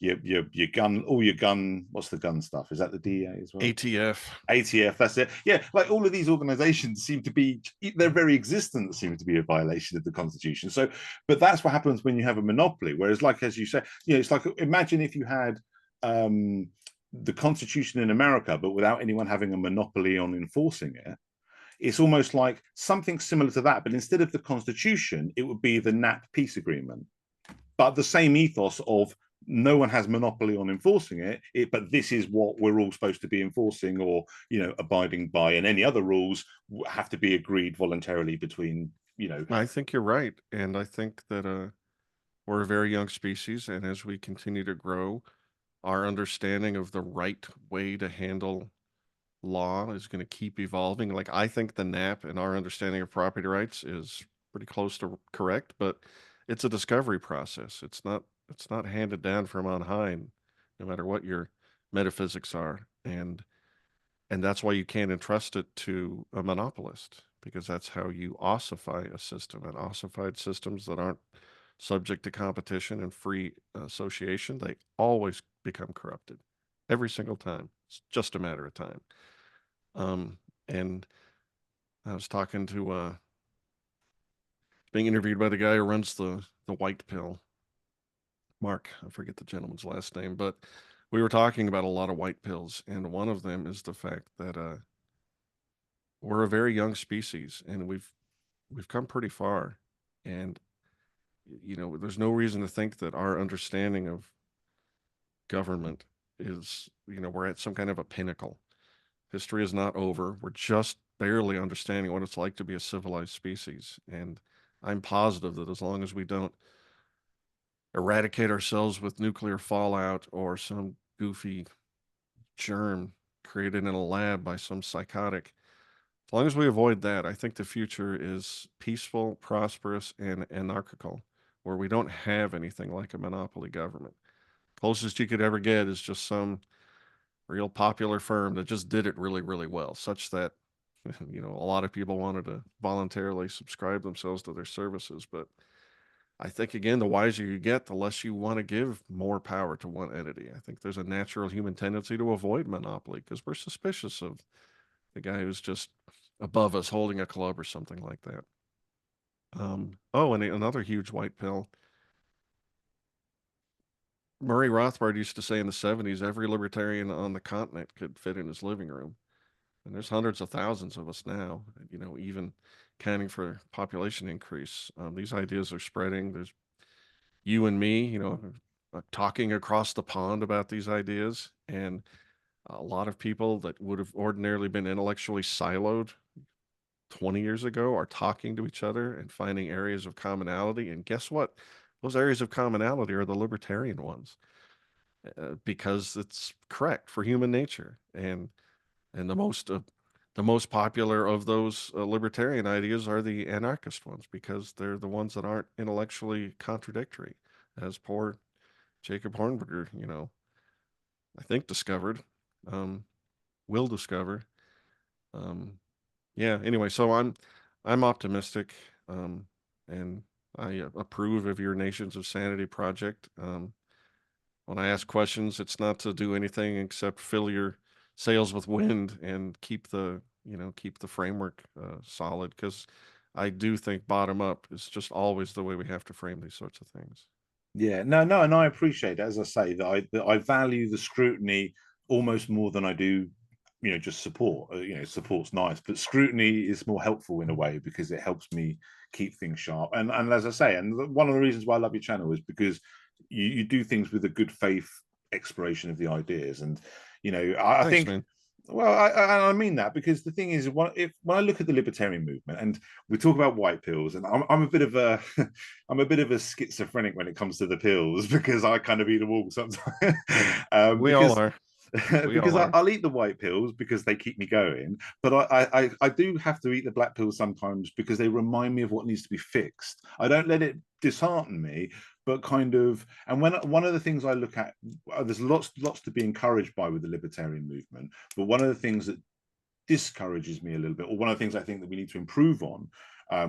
your gun, all your gun, what's the gun stuff? Is that the DEA as well? ATF, that's it. Yeah, like all of these organizations seem to be, their very existence seems to be a violation of the Constitution. So, but that's what happens when you have a monopoly. Whereas, like, as you say, it's like, imagine if you had the Constitution in America, but without anyone having a monopoly on enforcing it. It's almost like something similar to that, but instead of the Constitution, it would be the NAP peace agreement. But the same ethos of no one has monopoly on enforcing it, but this is what we're all supposed to be enforcing or, abiding by, and any other rules have to be agreed voluntarily between, I think you're right. And I think that we're a very young species, and as we continue to grow, our understanding of the right way to handle law is going to keep evolving. Like, I think the NAP and our understanding of property rights is pretty close to correct, but it's a discovery process. It's not handed down from on high, no matter what your metaphysics are. And that's why you can't entrust it to a monopolist, because that's how you ossify a system. And ossified systems that aren't subject to competition and free association, they always become corrupted every single time. It's just a matter of time. And I was talking to being interviewed by the guy who runs the white pill, Mark. I forget the gentleman's last name, but we were talking about a lot of white pills, and one of them is the fact that we're a very young species, and we've come pretty far, and there's no reason to think that our understanding of government is, we're at some kind of a pinnacle. History is not over. We're just barely understanding what it's like to be a civilized species. And I'm positive that as long as we don't eradicate ourselves with nuclear fallout or some goofy germ created in a lab by some psychotic, as long as we avoid that, I think the future is peaceful, prosperous, and anarchical, where we don't have anything like a monopoly government. Closest you could ever get is just some real popular firm that just did it really, really well, such that a lot of people wanted to voluntarily subscribe themselves to their services. But I think, again, the wiser you get, the less you want to give more power to one entity. I think there's a natural human tendency to avoid monopoly because we're suspicious of the guy who's just above us holding a club or something like that. And another huge white pill. Murray Rothbard used to say in the 70s, every libertarian on the continent could fit in his living room. And there's hundreds of thousands of us now, even counting for population increase. These ideas are spreading. There's you and me, talking across the pond about these ideas. And a lot of people that would have ordinarily been intellectually siloed 20 years ago are talking to each other and finding areas of commonality. And guess what? Those areas of commonality are the libertarian ones, because it's correct for human nature. And the most the most popular of those libertarian ideas are the anarchist ones because they're the ones that aren't intellectually contradictory, as poor Jacob Hornberger, I think discovered, um, will discover. Um, yeah. Anyway, so I'm optimistic, and I approve of your Nations of Sanity project. When I ask questions, it's not to do anything except fill your sails with wind and keep the framework solid. Because I do think bottom up is just always the way we have to frame these sorts of things. Yeah, no, and I appreciate it. As I say, that I value the scrutiny almost more than I do, just support. Support's nice, but scrutiny is more helpful in a way because it helps me keep things sharp. And as I say, and one of the reasons why I love your channel is because you do things with a good faith exploration of the ideas. And I Thanks, think man. well, I mean that because the thing is, when I look at the libertarian movement and we talk about white pills, and I'm a bit of a I'm a bit of a schizophrenic when it comes to the pills because I kind of eat them all sometimes. We all Because are. We all because are. I'll eat the white pills because they keep me going, but I do have to eat the black pills sometimes because they remind me of what needs to be fixed. I don't let it dishearten me, but kind of. And when one of the things I look at, there's lots to be encouraged by with the libertarian movement, but one of the things that discourages me a little bit, or one of the things I think that we need to improve on,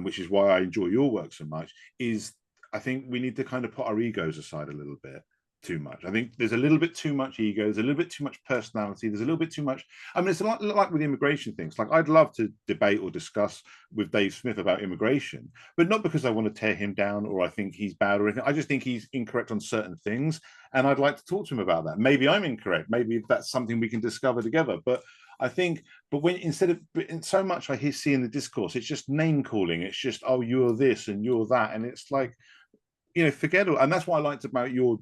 which is why I enjoy your work so much, is I think we need to kind of put our egos aside a little bit too much. I think there's a little bit too much ego, there's a little bit too much personality, there's a little bit too much. I mean, it's a lot like with immigration things. Like, I'd love to debate or discuss with Dave Smith about immigration, but not because I want to tear him down or I think he's bad or anything. I just think he's incorrect on certain things, and I'd like to talk to him about that. Maybe I'm incorrect. Maybe that's something we can discover together. But I think, but when instead of so much I see in the discourse, it's just name calling. It's just, oh, you're this and you're that, and it's like, forget all. And that's what I liked about your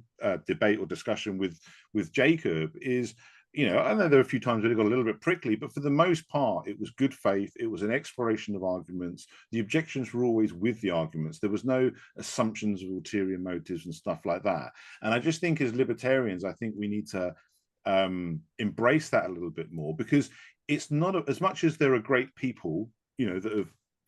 debate or discussion with Jacob is, I know there are a few times where it got a little bit prickly, but for the most part, it was good faith. It was an exploration of arguments. The objections were always with the arguments. There was no assumptions of ulterior motives and stuff like that. And I just think as libertarians, I think we need to embrace that a little bit more, because it's not as much as there are great people,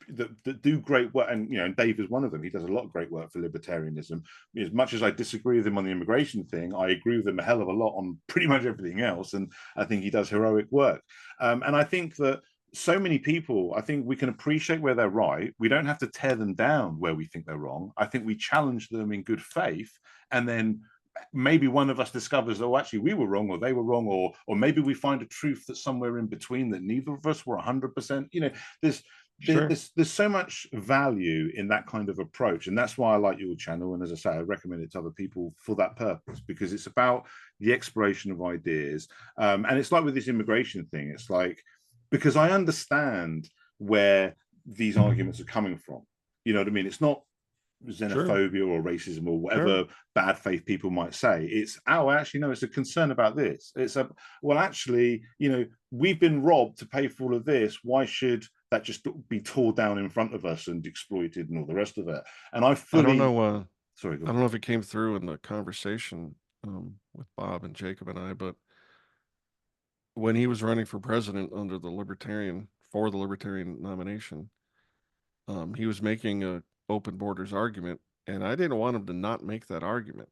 that do great work, and Dave is one of them. He does a lot of great work for libertarianism. As much as I disagree with him on the immigration thing, I agree with him a hell of a lot on pretty much everything else, and I think he does heroic work. And I think that so many people, I think we can appreciate where they're right. We don't have to tear them down where we think they're wrong. I think we challenge them in good faith, and then maybe one of us discovers, oh, actually we were wrong, or they were wrong, or maybe we find a truth that's somewhere in between that neither of us were 100%. There's Sure. there's so much value in that kind of approach, and that's why I like your channel. And as I say, I recommend it to other people for that purpose, because it's about the exploration of ideas. And it's like with this immigration thing, it's like, because I understand where these arguments are coming from. You know what I mean? It's not Sure. xenophobia or racism or Sure. whatever bad faith people might say. It's, oh, actually no, it's a concern about this. It's a, well, actually, we've been robbed to pay for all of this. Why should that just be tore down in front of us and exploited and all the rest of it? And I I don't fully, know. sorry, go I on. don't know if it came through in the conversation with Bob and Jacob and I, but when he was running for president for the libertarian nomination, he was making a open borders argument, and I didn't want him to not make that argument,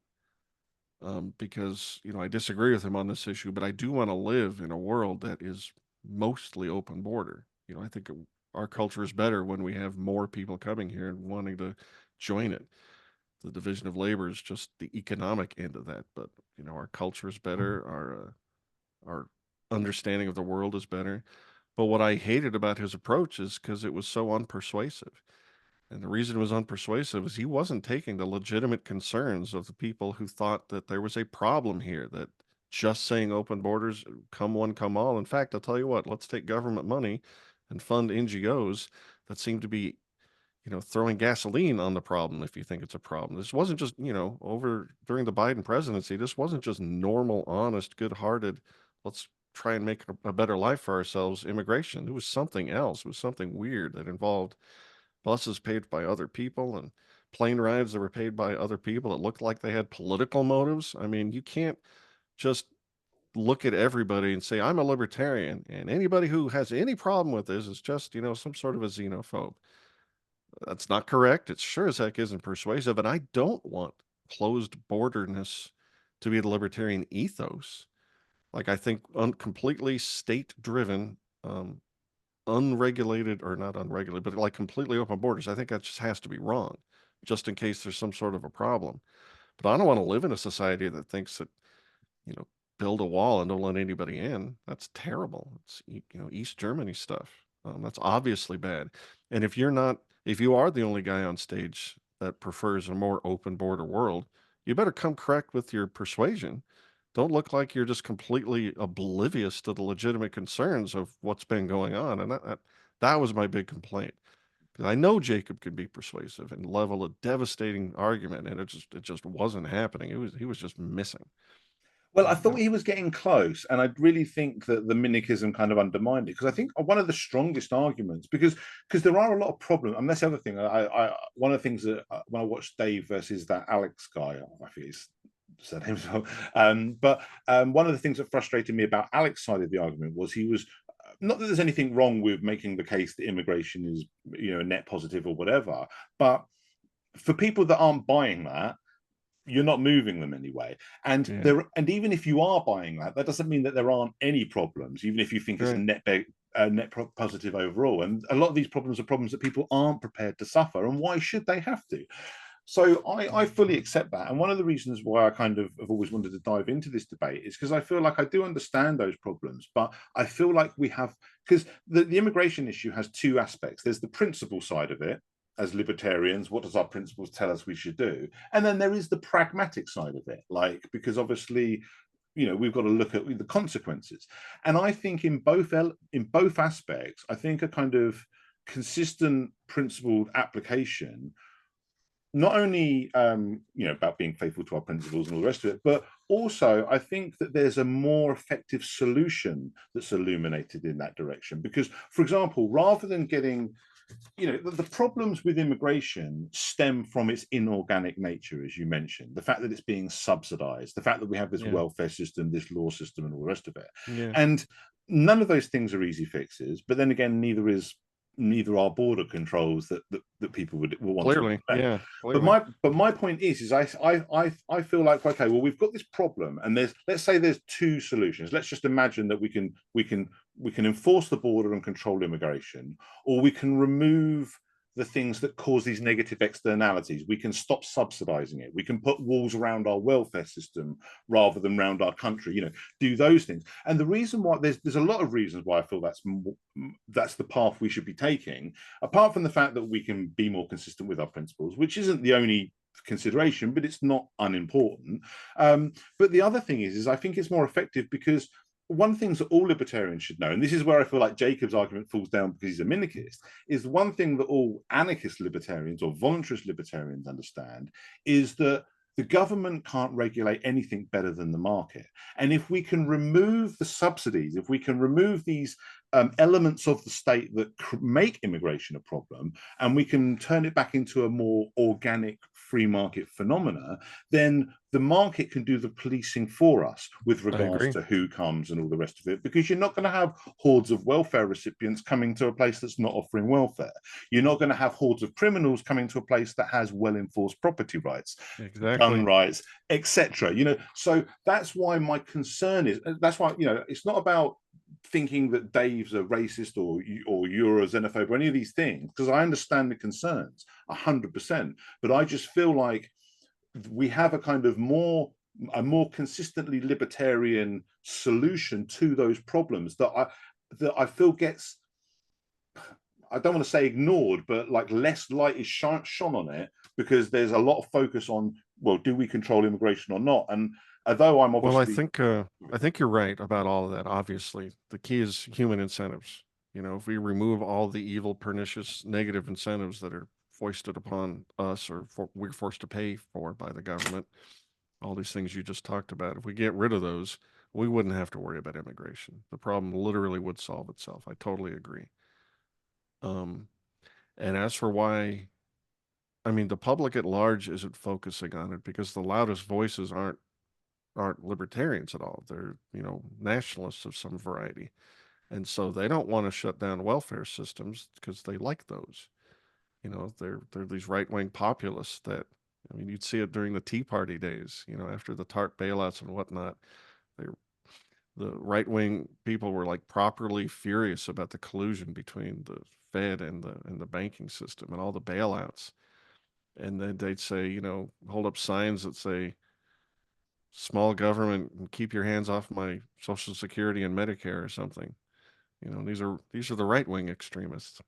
because I disagree with him on this issue, but I do want to live in a world that is mostly open border. I think our culture is better when we have more people coming here and wanting to join it. The division of labor is just the economic end of that, but our culture is better. Our understanding of the world is better. But what I hated about his approach is because it was so unpersuasive. And the reason it was unpersuasive is he wasn't taking the legitimate concerns of the people who thought that there was a problem here, that just saying open borders, come one, come all. In fact, I'll tell you what, let's take government money and fund NGOs that seem to be, throwing gasoline on the problem if you think it's a problem. This wasn't just, over during the Biden presidency, this wasn't just normal, honest, good-hearted, let's try and make a better life for ourselves immigration. It was something else. It was something weird that involved buses paid by other people and plane rides that were paid by other people. It looked like they had political motives. I mean, you can't just look at everybody and say, I'm a libertarian, and anybody who has any problem with this is just, some sort of a xenophobe. That's not correct. It sure as heck isn't persuasive. And I don't want closed borderness to be the libertarian ethos. Like, I think completely state driven, unregulated, or not unregulated, but like completely open borders, I think that just has to be wrong, just in case there's some sort of a problem. But I don't want to live in a society that thinks that, you know, build a wall and don't let anybody in. That's terrible. It's, East Germany stuff. That's obviously bad. And if you are the only guy on stage that prefers a more open border world, you better come correct with your persuasion. Don't look like you're just completely oblivious to the legitimate concerns of what's been going on. And that was my big complaint. Because I know Jacob could be persuasive and level a devastating argument, and it just wasn't happening. He was just missing. Well, I thought he was getting close, and I really think that the Minickism kind of undermined it, because I think one of the strongest arguments, because there are a lot of problems. And that's the other thing. One of the things that when I watched Dave versus that Alex guy, I think he's said himself. But one of the things that frustrated me about Alex's side of the argument was he was not that there's anything wrong with making the case that immigration is, a net positive or whatever, but for people that aren't buying that, you're not moving them anyway. And and even if you are buying that, that doesn't mean that there aren't any problems, even if you think it's a net positive overall. And a lot of these problems are problems that people aren't prepared to suffer. And why should they have to? So I fully accept that. And one of the reasons why I kind of have always wanted to dive into this debate is because I feel like I do understand those problems, but I feel like we have, because the immigration issue has two aspects. There's the principle side of it. As libertarians, what does our principles tell us we should do? And then there is the pragmatic side of it, like, because obviously, we've got to look at the consequences. And I think in both aspects, I think a kind of consistent principled application, not only about being faithful to our principles and all the rest of it, but also I think that there's a more effective solution that's illuminated in that direction. Because, for example, rather than getting, the problems with immigration stem from its inorganic nature, as you mentioned, the fact that it's being subsidized, the fact that we have this welfare system, this law system, and all the rest of it. And none of those things are easy fixes, but then again, neither are border controls that people would want clearly to clearly. But my point is I feel like, okay, well, we've got this problem, and let's say there's two solutions. Let's just imagine that we can enforce the border and control immigration, or we can remove the things that cause these negative externalities. We can stop subsidizing it. We can put walls around our welfare system rather than around our country, do those things. And the reason why there's a lot of reasons why I feel that's the path we should be taking, apart from the fact that we can be more consistent with our principles, which isn't the only consideration, but it's not unimportant. But the other thing is I think it's more effective because one thing that all libertarians should know, and this is where I feel like Jacob's argument falls down because he's a minarchist, is one thing that all anarchist libertarians or voluntarist libertarians understand is that the government can't regulate anything better than the market. And if we can remove the subsidies, if we can remove these elements of the state that make immigration a problem, and we can turn it back into a more organic free market phenomena, then the market can do the policing for us with regards to who comes and all the rest of it, because you're not going to have hordes of welfare recipients coming to a place that's not offering welfare. You're not going to have hordes of criminals coming to a place that has well-enforced property rights, gun rights, etc. So that's why my concern is, that's why, it's not about thinking that Dave's a racist or you're a xenophobe or any of these things, because I understand the concerns 100%, but I just feel like we have a kind of more consistently libertarian solution to those problems that I feel gets, I don't want to say ignored, but like less light is shone on it, because there's a lot of focus on, well, do we control immigration or not? And although I'm obviously, I think you're right about all of that. Obviously, the key is human incentives. If we remove all the evil, pernicious, negative incentives that are foisted upon us, or we're forced to pay for by the government, all these things you just talked about, if we get rid of those, we wouldn't have to worry about immigration. The problem literally would solve itself. I totally agree. And as for why, I mean, the public at large isn't focusing on it because the loudest voices aren't aren't libertarians at all. They're, nationalists of some variety. And so they don't want to shut down welfare systems because they like those. They're these right-wing populists that, I mean, you'd see it during the Tea Party days, after the TARP bailouts and whatnot. They the right-wing people were like properly furious about the collusion between the Fed and the banking system and all the bailouts. And then they'd say, hold up signs that say small government and keep your hands off my Social Security and Medicare or something. These are the right-wing extremists.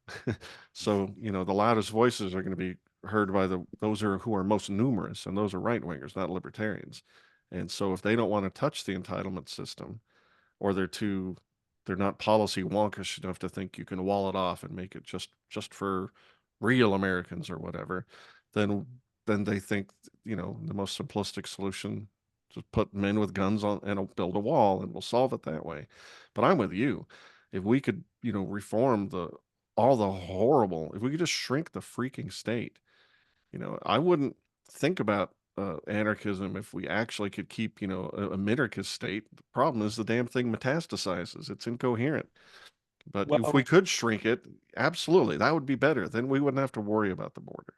So, the loudest voices are going to be heard by those who are most numerous, and those are right-wingers, not libertarians. And so if they don't want to touch the entitlement system, or they're not policy wonkish enough to think you can wall it off and make it just for real Americans or whatever, then they think, the most simplistic solution, just put men with guns on and build a wall and we'll solve it that way. But I'm with you. If we could, reform all the horrible, if we could just shrink the freaking state, I wouldn't think about anarchism if we actually could keep, a minarchist state. The problem is the damn thing metastasizes. It's incoherent. But if we Well, could shrink it, absolutely, that would be better. Then we wouldn't have to worry about the border.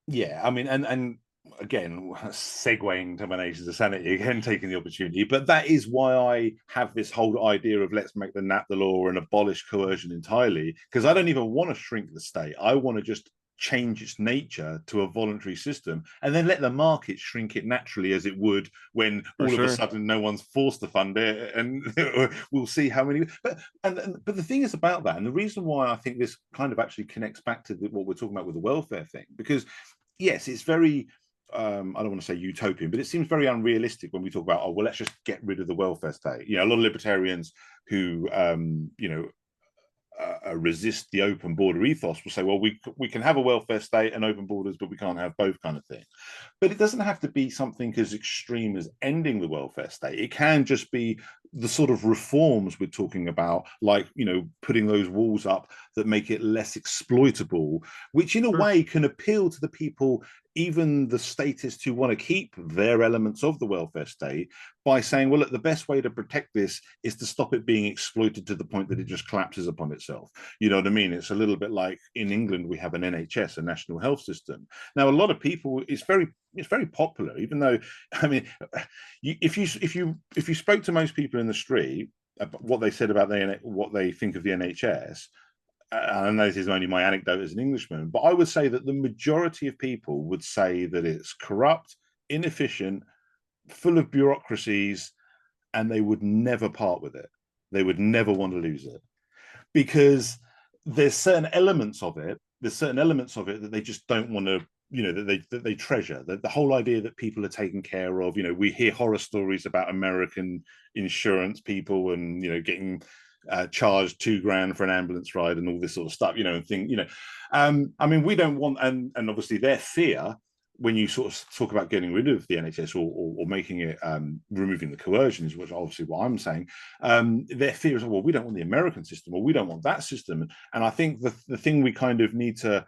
yeah, I mean, and again, segueing to my nations of sanity, again, taking the opportunity, but that is why I have this whole idea of let's make the NAP the law and abolish coercion entirely, because I don't even want to shrink the state. I want to just change its nature to a voluntary system and then let the market shrink it naturally as it would when all of a sudden no one's forced to fund it, and we'll see how many. But the thing is about that, and the reason why I think this kind of actually connects back to what we're talking about with the welfare thing, because yes, it's very I don't want to say utopian, but it seems very unrealistic when we talk about, oh, well, let's just get rid of the welfare state. A lot of libertarians who resist the open border ethos will say, well, we can have a welfare state and open borders, but we can't have both, kind of thing. But it doesn't have to be something as extreme as ending the welfare state. It can just be the sort of reforms we're talking about, like, putting those walls up that make it less exploitable, which in a way can appeal to the people, even the statists who want to keep their elements of the welfare state, by saying, well, look, the best way to protect this is to stop it being exploited to the point that it just collapses upon itself. You know what I mean? It's a little bit like in England, we have an NHS, a national health system. Now, a lot of people, it's very popular, even though, I mean, if you spoke to most people in the street about what they said about what they think of the NHS, I know this is only my anecdote as an Englishman, but I would say that the majority of people would say that it's corrupt, inefficient, full of bureaucracies, and they would never part with it. They would never want to lose it, because there's certain elements of it that they just don't want to, that they treasure. The whole idea that people are taken care of. We hear horror stories about American insurance people and getting charged $2,000 for an ambulance ride and all this sort of stuff, and think, I mean, we don't want, and obviously their fear when you sort of talk about getting rid of the NHS or making it, removing the coercion, is which obviously what I'm saying, their fear is, well, we don't want the American system, or we don't want that system. And I think the thing we kind of need to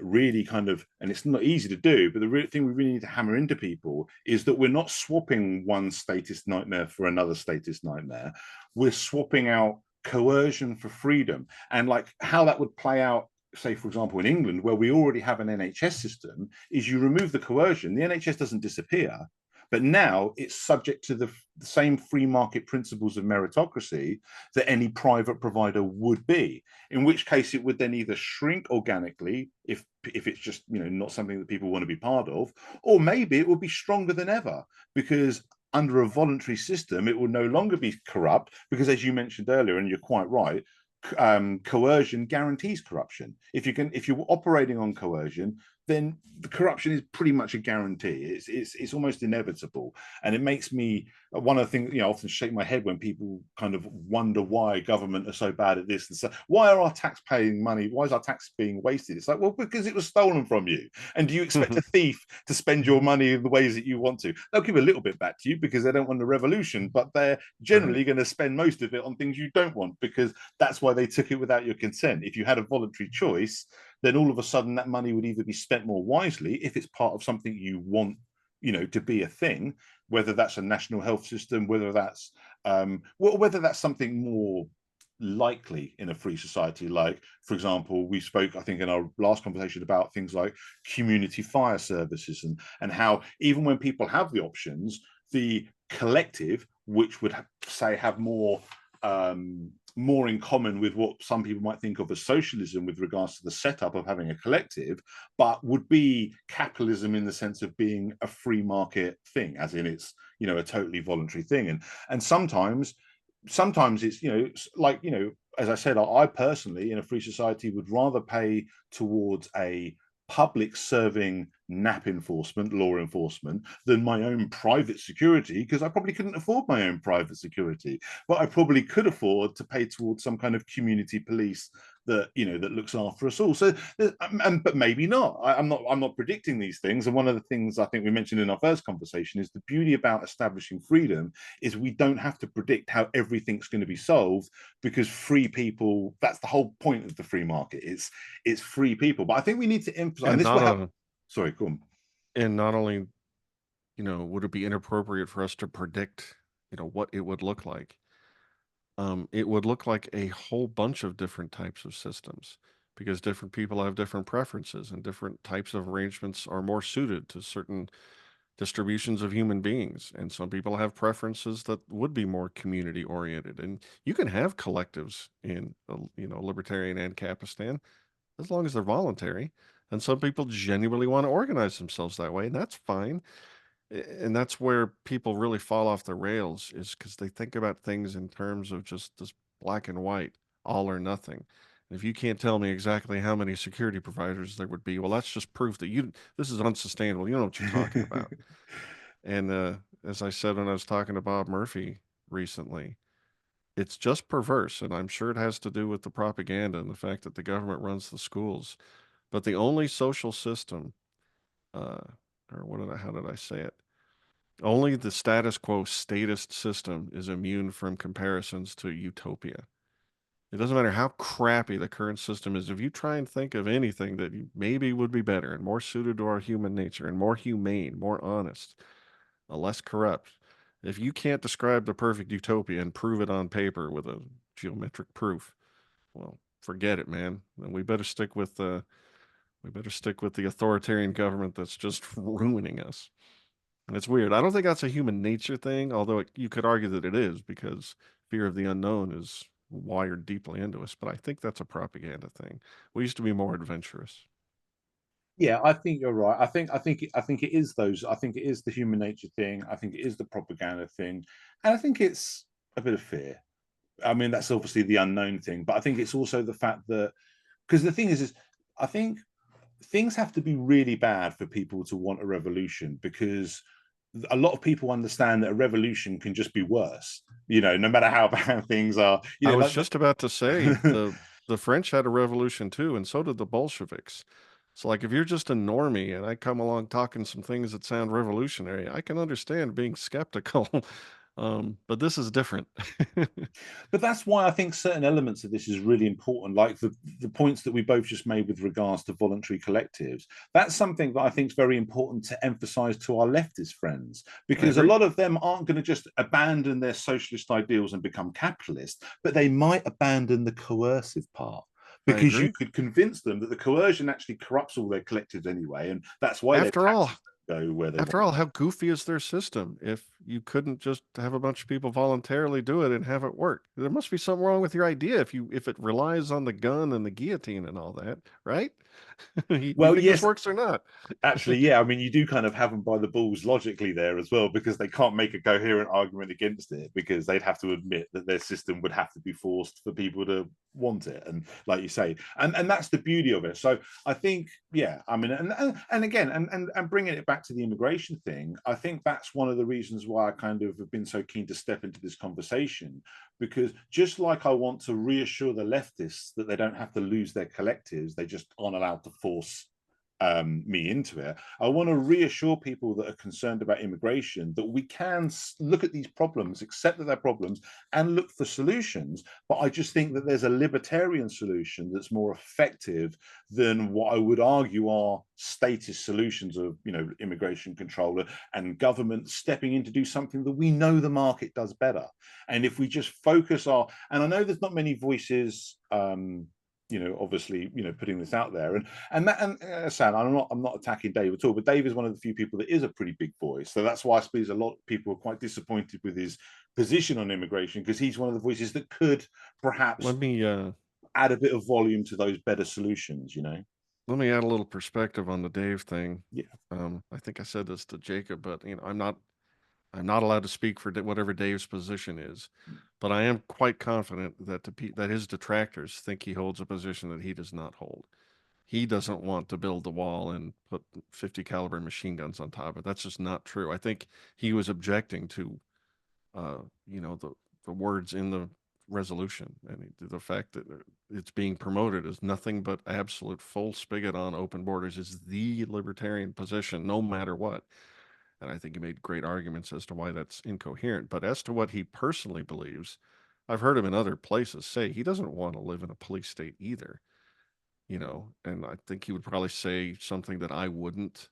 really kind of, and it's not easy to do, but the real thing we really need to hammer into people is that we're not swapping one statist nightmare for another statist nightmare. We're swapping out coercion for freedom. And like how that would play out, say, for example, in England, where we already have an NHS system, is you remove the coercion, the NHS doesn't disappear, but now it's subject to the same free market principles of meritocracy that any private provider would be, in which case it would then either shrink organically if it's just not something that people want to be part of, or maybe it will be stronger than ever, because under a voluntary system it will no longer be corrupt, because as you mentioned earlier, and you're quite right, coercion guarantees corruption. If you're operating on coercion, then the corruption is pretty much a guarantee. It's almost inevitable, and it makes me, one of the things, I often shake my head when people kind of wonder why government are so bad at this, and so why are our tax-paying money, why is our tax being wasted? It's like, well, because it was stolen from you. And do you expect a thief to spend your money in the ways that you want to? They'll give a little bit back to you because they don't want a revolution, but they're generally going to spend most of it on things you don't want, because that's why they took it without your consent. If you had a voluntary choice, then all of a sudden that money would either be spent more wisely if it's part of something you want, to be a thing, whether that's a national health system, whether that's something more likely in a free society. Like, for example, we spoke, I think, in our last conversation about things like community fire services, and how even when people have the options, the collective, which would say have more in common with what some people might think of as socialism with regards to the setup of having a collective, but would be capitalism in the sense of being a free market thing, as in it's, you know, a totally voluntary thing. And sometimes it's, you know, like, you know, as I said, I personally in a free society would rather pay towards a public serving NAP enforcement, law enforcement, than my own private security, because I probably couldn't afford my own private security, but I probably could afford to pay towards some kind of community police that, you know, that looks after us all. So, but maybe not. I'm not predicting these things. And one of the things I think we mentioned in our first conversation is the beauty about establishing freedom is we don't have to predict how everything's going to be solved, because free people, that's the whole point of the free market. It's free people. But I think we need to emphasize, and this will help. Sorry, go on. And not only, you know, would it be inappropriate for us to predict, you know, what it would look like? It would look like a whole bunch of different types of systems, because different people have different preferences and different types of arrangements are more suited to certain distributions of human beings. And some people have preferences that would be more community oriented. And you can have collectives in, you know, libertarian and Capistan, as long as they're voluntary. And some people genuinely want to organize themselves that way, and that's fine. And that's where people really fall off the rails, is because they think about things in terms of just this black and white, all or nothing. And if you can't tell me exactly how many security providers there would be, well, that's just proof that this is unsustainable. You know what you're talking about. And as I said when I was talking to Bob Murphy recently, it's just perverse, and I'm sure it has to do with the propaganda and the fact that the government runs the schools. But the only social system, how did I say it? Only the status quo statist system is immune from comparisons to utopia. It doesn't matter how crappy the current system is. If you try and think of anything that maybe would be better and more suited to our human nature and more humane, more honest, less corrupt, if you can't describe the perfect utopia and prove it on paper with a geometric proof, well, forget it, man. Then we better stick with the authoritarian government that's just ruining us. And it's weird. I don't think that's a human nature thing, although you could argue that it is, because fear of the unknown is wired deeply into us. But I think that's a propaganda thing. We used to be more adventurous. Yeah, I think you're right. I think it is those. I think it is the human nature thing. I think it is the propaganda thing, and I think it's a bit of fear. I mean, that's obviously the unknown thing, but I think it's also the fact that, because the thing is I think things have to be really bad for people to want a revolution, because a lot of people understand that a revolution can just be worse, you know, no matter how bad things are. You know, I was just about to say the French had a revolution too, and so did the Bolsheviks. So, like, if you're just a normie and I come along talking some things that sound revolutionary, I can understand being skeptical. But this is different. But that's why I think certain elements of this is really important, like the points that we both just made with regards to voluntary collectives. That's something that I think is very important to emphasize to our leftist friends, because a lot of them aren't going to just abandon their socialist ideals and become capitalists, but they might abandon the coercive part, because you could convince them that the coercion actually corrupts all their collectives anyway, and that's why after all, go where they after all, how goofy is their system if you couldn't just have a bunch of people voluntarily do it and have it work? There must be something wrong with your idea if it relies on the gun and the guillotine and all that, right? You well, think yes, this works or not? actually, yeah. I mean, you do kind of have them by the balls logically there as well, because they can't make a coherent argument against it, because they'd have to admit that their system would have to be forced for people to want it, and like you say, and that's the beauty of it. So I think, yeah, I mean, and again, and bringing it back to the immigration thing, I think that's one of the reasons why I kind of have been so keen to step into this conversation, because just like I want to reassure the leftists that they don't have to lose their collectives, they just aren't allowed to force me into it. I want to reassure people that are concerned about immigration that we can look at these problems, accept that they're problems, and look for solutions. But I just think that there's a libertarian solution that's more effective than what I would argue are statist solutions of, you know, immigration control and government stepping in to do something that we know the market does better. And if we just focus and I know there's not many voices, you know, obviously, you know, putting this out there, and Sam, I'm not attacking Dave at all, but Dave is one of the few people that is a pretty big voice. So that's why I suppose a lot of people are quite disappointed with his position on immigration, because he's one of the voices that could perhaps add a bit of volume to those better solutions, you know. Let me add a little perspective on the Dave thing. Yeah. I think I said this to Jacob, but you know, I'm not allowed to speak for whatever Dave's position is, but I am quite confident that that his detractors think he holds a position that he does not hold. He doesn't want to build the wall and put 50 caliber machine guns on top of it. That's just not true. I think he was objecting to, you know, the words in the resolution, and the fact that it's being promoted as nothing but absolute full spigot on open borders is the libertarian position, no matter what. And I think he made great arguments as to why that's incoherent. But as to what he personally believes, I've heard him in other places say he doesn't want to live in a police state either, you know, and I think he would probably say something that I wouldn't,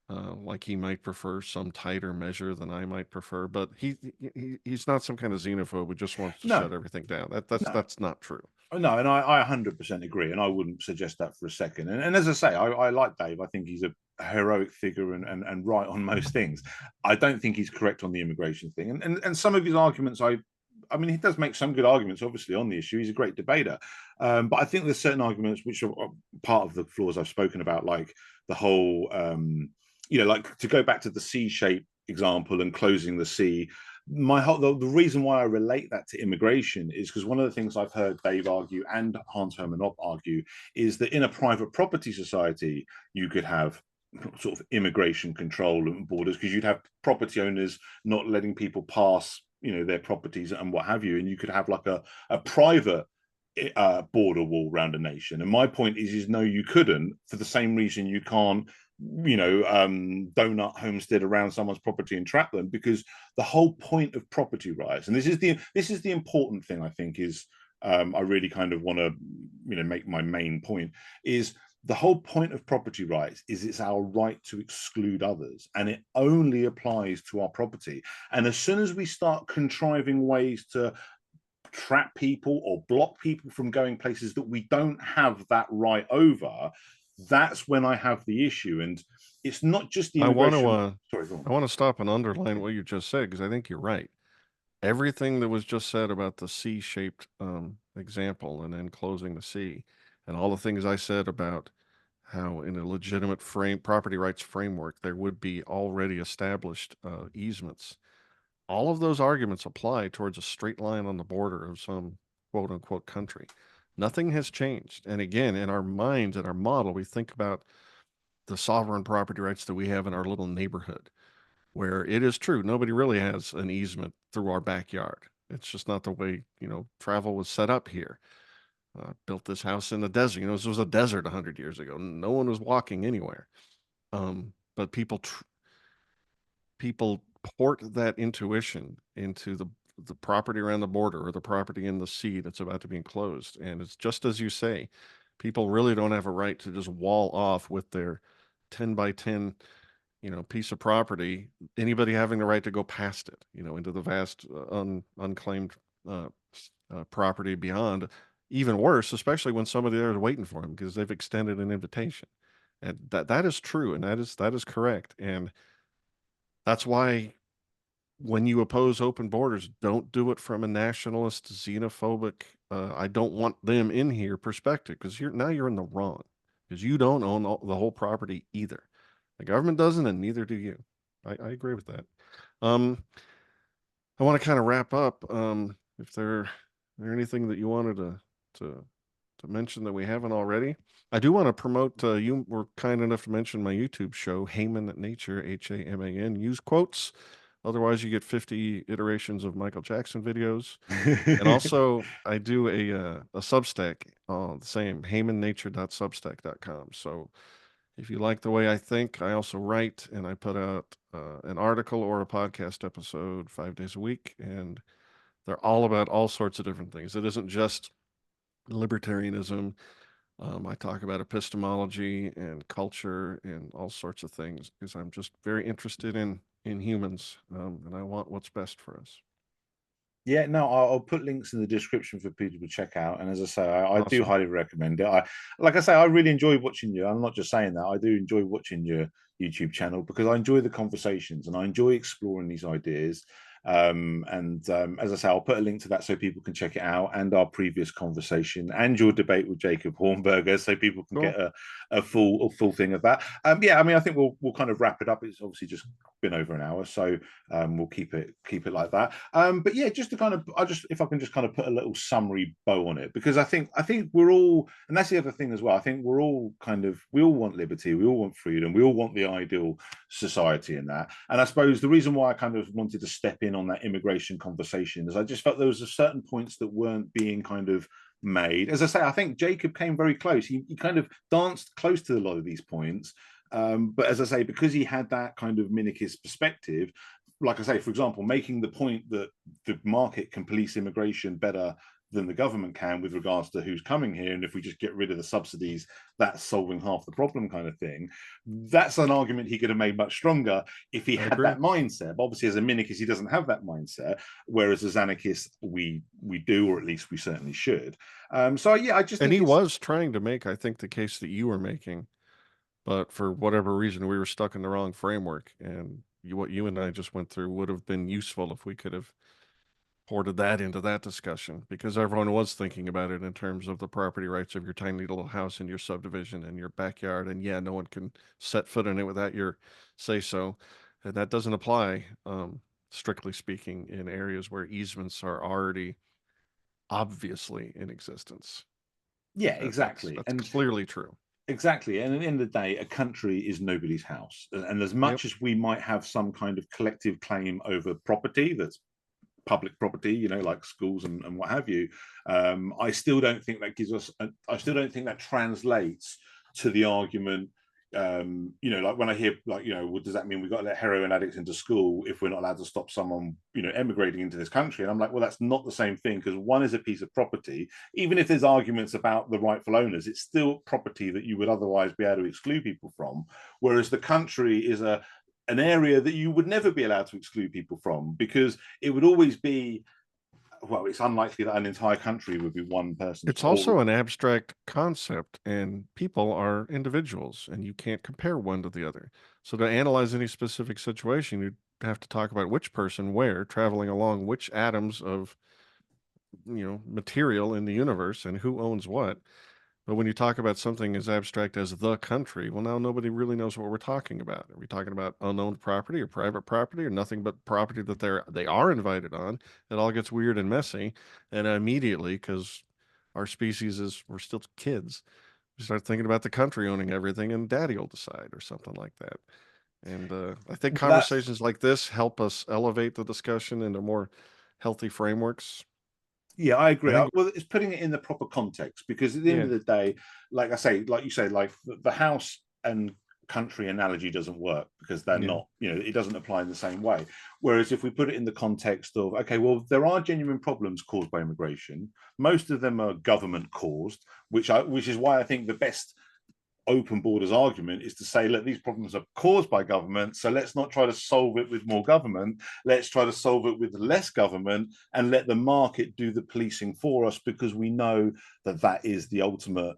like he might prefer some tighter measure than I might prefer, but he's not some kind of xenophobe who just wants to shut everything down. That's not true. No, and I 100% agree, and I wouldn't suggest that for a second. And as I say, I like Dave. I think he's a heroic figure and right on most things. I don't think he's correct on the immigration thing, and some of his arguments, I mean, he does make some good arguments, obviously, on the issue. He's a great debater, but I think there's certain arguments which are part of the flaws I've spoken about, like the whole, you know, like to go back to the C-shape example and closing the C. The reason why I relate that to immigration is because one of the things I've heard Dave argue and Hans Herman argue is that in a private property society, you could have sort of immigration control and borders, because you'd have property owners not letting people pass, you know, their properties and what have you, and you could have like a private border wall around a nation. And my point is no, you couldn't, for the same reason you can't, you know, donut homestead around someone's property and trap them, because the whole point of property rights, and this is the important thing, I think, is I really kind of want to, you know, make my main point, is the whole point of property rights is it's our right to exclude others, and it only applies to our property. And as soon as we start contriving ways to trap people or block people from going places that we don't have that right over, that's when I have the issue. And it's not just the immigration. I want to stop and underline what you just said, because I think you're right. Everything that was just said about the C-shaped example and then closing the C, and all the things I said about how in a legitimate property rights framework there would be already established easements. All of those arguments apply towards a straight line on the border of some quote unquote country. Nothing has changed. And again, in our minds, in our model, we think about the sovereign property rights that we have in our little neighborhood, where it is true, nobody really has an easement through our backyard. It's just not the way, you know, travel was set up here. Built this house in the desert. You know, this was a desert 100 years ago. No one was walking anywhere. But people port that intuition into the property around the border or the property in the sea that's about to be enclosed. And it's just as you say, people really don't have a right to just wall off with their 10 by 10, you know, piece of property, anybody having the right to go past it, you know, into the vast unclaimed property beyond. Even worse, especially when somebody there is waiting for them because they've extended an invitation. And that is true, and that is correct. And that's why when you oppose open borders, don't do it from a nationalist, xenophobic, I don't want them in here perspective, because now you're in the wrong, because you don't own the whole property either. The government doesn't, and neither do you. I agree with that. I want to kind of wrap up. If there anything that you wanted to mention that we haven't already, I do want to promote. You were kind enough to mention my YouTube show, Haman Nature, Haman. Use quotes. Otherwise, you get 50 iterations of Michael Jackson videos. And also, I do a Substack, the same, hamannature.substack.com. So If you like the way I think, I also write, and I put out an article or a podcast episode 5 days a week, and they're all about all sorts of different things. It isn't just libertarianism. I talk about epistemology and culture and all sorts of things because I'm just very interested in humans, and I want what's best for us. Yeah, no, I'll put links in the description for people to check out. And as I say, I do Awesome. highly recommend it. Like I say, I really enjoy watching you. I'm not just saying that. I do enjoy watching your YouTube channel because I enjoy the conversations and I enjoy exploring these ideas. As I say, I'll put a link to that so people can check it out, and our previous conversation and your debate with Jacob Hornberger, so people can get a full thing of that. Yeah, I mean, I think we'll kind of wrap it up. It's obviously just been over an hour, so we'll keep it like that. But yeah, just to kind of, if I can just kind of put a little summary bow on it, because I think we're all, and that's the other thing as well. I think we're all we all want liberty, we all want freedom, we all want the ideal society in that. And I suppose the reason why I kind of wanted to step in on that immigration conversation is I just felt there was a certain points that weren't being kind of made. As I say, I think Jacob came very close. He kind of danced close to a lot of these points. But as I say, because he had that kind of minarchist perspective, like I say, for example, making the point that the market can police immigration better than the government can with regards to who's coming here, and if we just get rid of the subsidies, that's solving half the problem, kind of thing. That's an argument he could have made much stronger if he had that mindset. But obviously, as a minarchist, he doesn't have that mindset, whereas as anarchists, we do, or at least we certainly should. So yeah, I just and he was trying to make, I think, the case that you were making, but for whatever reason, we were stuck in the wrong framework, and what you and I just went through would have been useful if we could have ported that into that discussion, because everyone was thinking about it in terms of the property rights of your tiny little house in your subdivision and your backyard. And yeah, no one can set foot in it without your say so. And that doesn't apply, strictly speaking, in areas where easements are already obviously in existence. Yeah, exactly. That's clearly true. Exactly. And at the end of the day, a country is nobody's house. And as much as we might have some kind of collective claim over property that's public property, you know, like schools and what have you, I still don't think that gives us, I still don't think that translates to the argument, you know, like when I hear, like, you know, what does that mean? We've got to let heroin addicts into school if we're not allowed to stop someone, you know, emigrating into this country. And I'm like, well, that's not the same thing, because one is a piece of property. Even if there's arguments about the rightful owners, it's still property that you would otherwise be able to exclude people from. Whereas the country is an area that you would never be allowed to exclude people from, because it would always be, well, it's unlikely that an entire country would be one person. It's also an abstract concept, and people are individuals, and you can't compare one to the other. So to analyze any specific situation, you'd have to talk about which person where, traveling along which atoms of, you know, material in the universe, and who owns what. But when you talk about something as abstract as the country, well, now nobody really knows what we're talking about. Are we talking about unowned property or private property, or nothing but property that they are invited on? It all gets weird and messy. And immediately, because our species we're still kids, we start thinking about the country owning everything, and daddy will decide, or something like that. And I think conversations like this help us elevate the discussion into more healthy frameworks. Yeah, I agree. Well, it's putting it in the proper context, because at the end of the day, like I say, like you say, like the house and country analogy doesn't work, because they're not, you know, it doesn't apply in the same way. Whereas if we put it in the context of, okay, well, there are genuine problems caused by immigration. Most of them are government caused, which is why I think the best open borders argument is to say, look, these problems are caused by government, so let's not try to solve it with more government, let's try to solve it with less government and let the market do the policing for us, because we know that that is the ultimate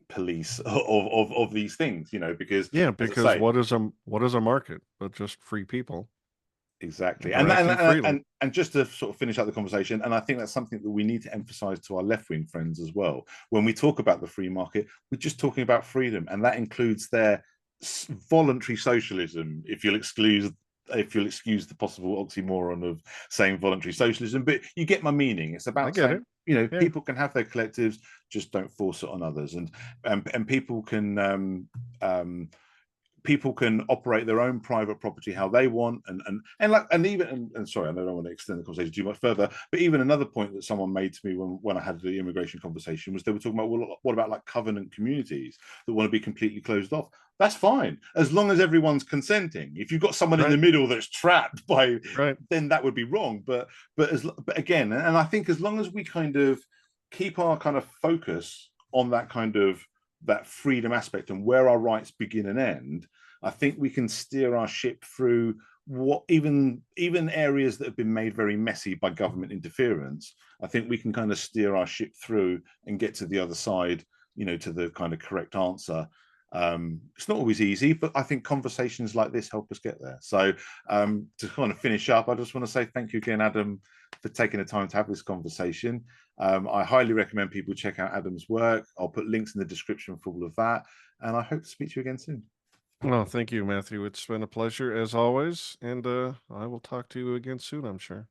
police of these things, you know, because say, what is a market but just free people? Exactly. And just to sort of finish up the conversation, and I think that's something that we need to emphasize to our left-wing friends as well. When we talk about the free market, we're just talking about freedom, and that includes their voluntary socialism, if you'll excuse the possible oxymoron of saying voluntary socialism. But you get my meaning. It's about saying, you know, people can have their collectives, just don't force it on others, and people can people can operate their own private property how they want, and sorry, I don't want to extend the conversation too much further, but even another point that someone made to me when I had the immigration conversation was they were talking about, well, what about like covenant communities that want to be completely closed off? That's fine, as long as everyone's consenting. If you've got someone in the middle that's trapped by, then that would be wrong. But again, and I think as long as we kind of keep our kind of focus on that kind of that freedom aspect and where our rights begin and end, I think we can steer our ship through what even areas that have been made very messy by government interference. I think we can kind of steer our ship through and get to the other side, you know, to the kind of correct answer. It's not always easy, but I think conversations like this help us get there. So to kind of finish up, I just want to say thank you again, Adam, for taking the time to have this conversation. I highly recommend people check out Adam's work. I'll put links in the description for all of that, and I hope to speak to you again soon. Well, thank you, Matthew. It's been a pleasure as always, and I will talk to you again soon, I'm sure.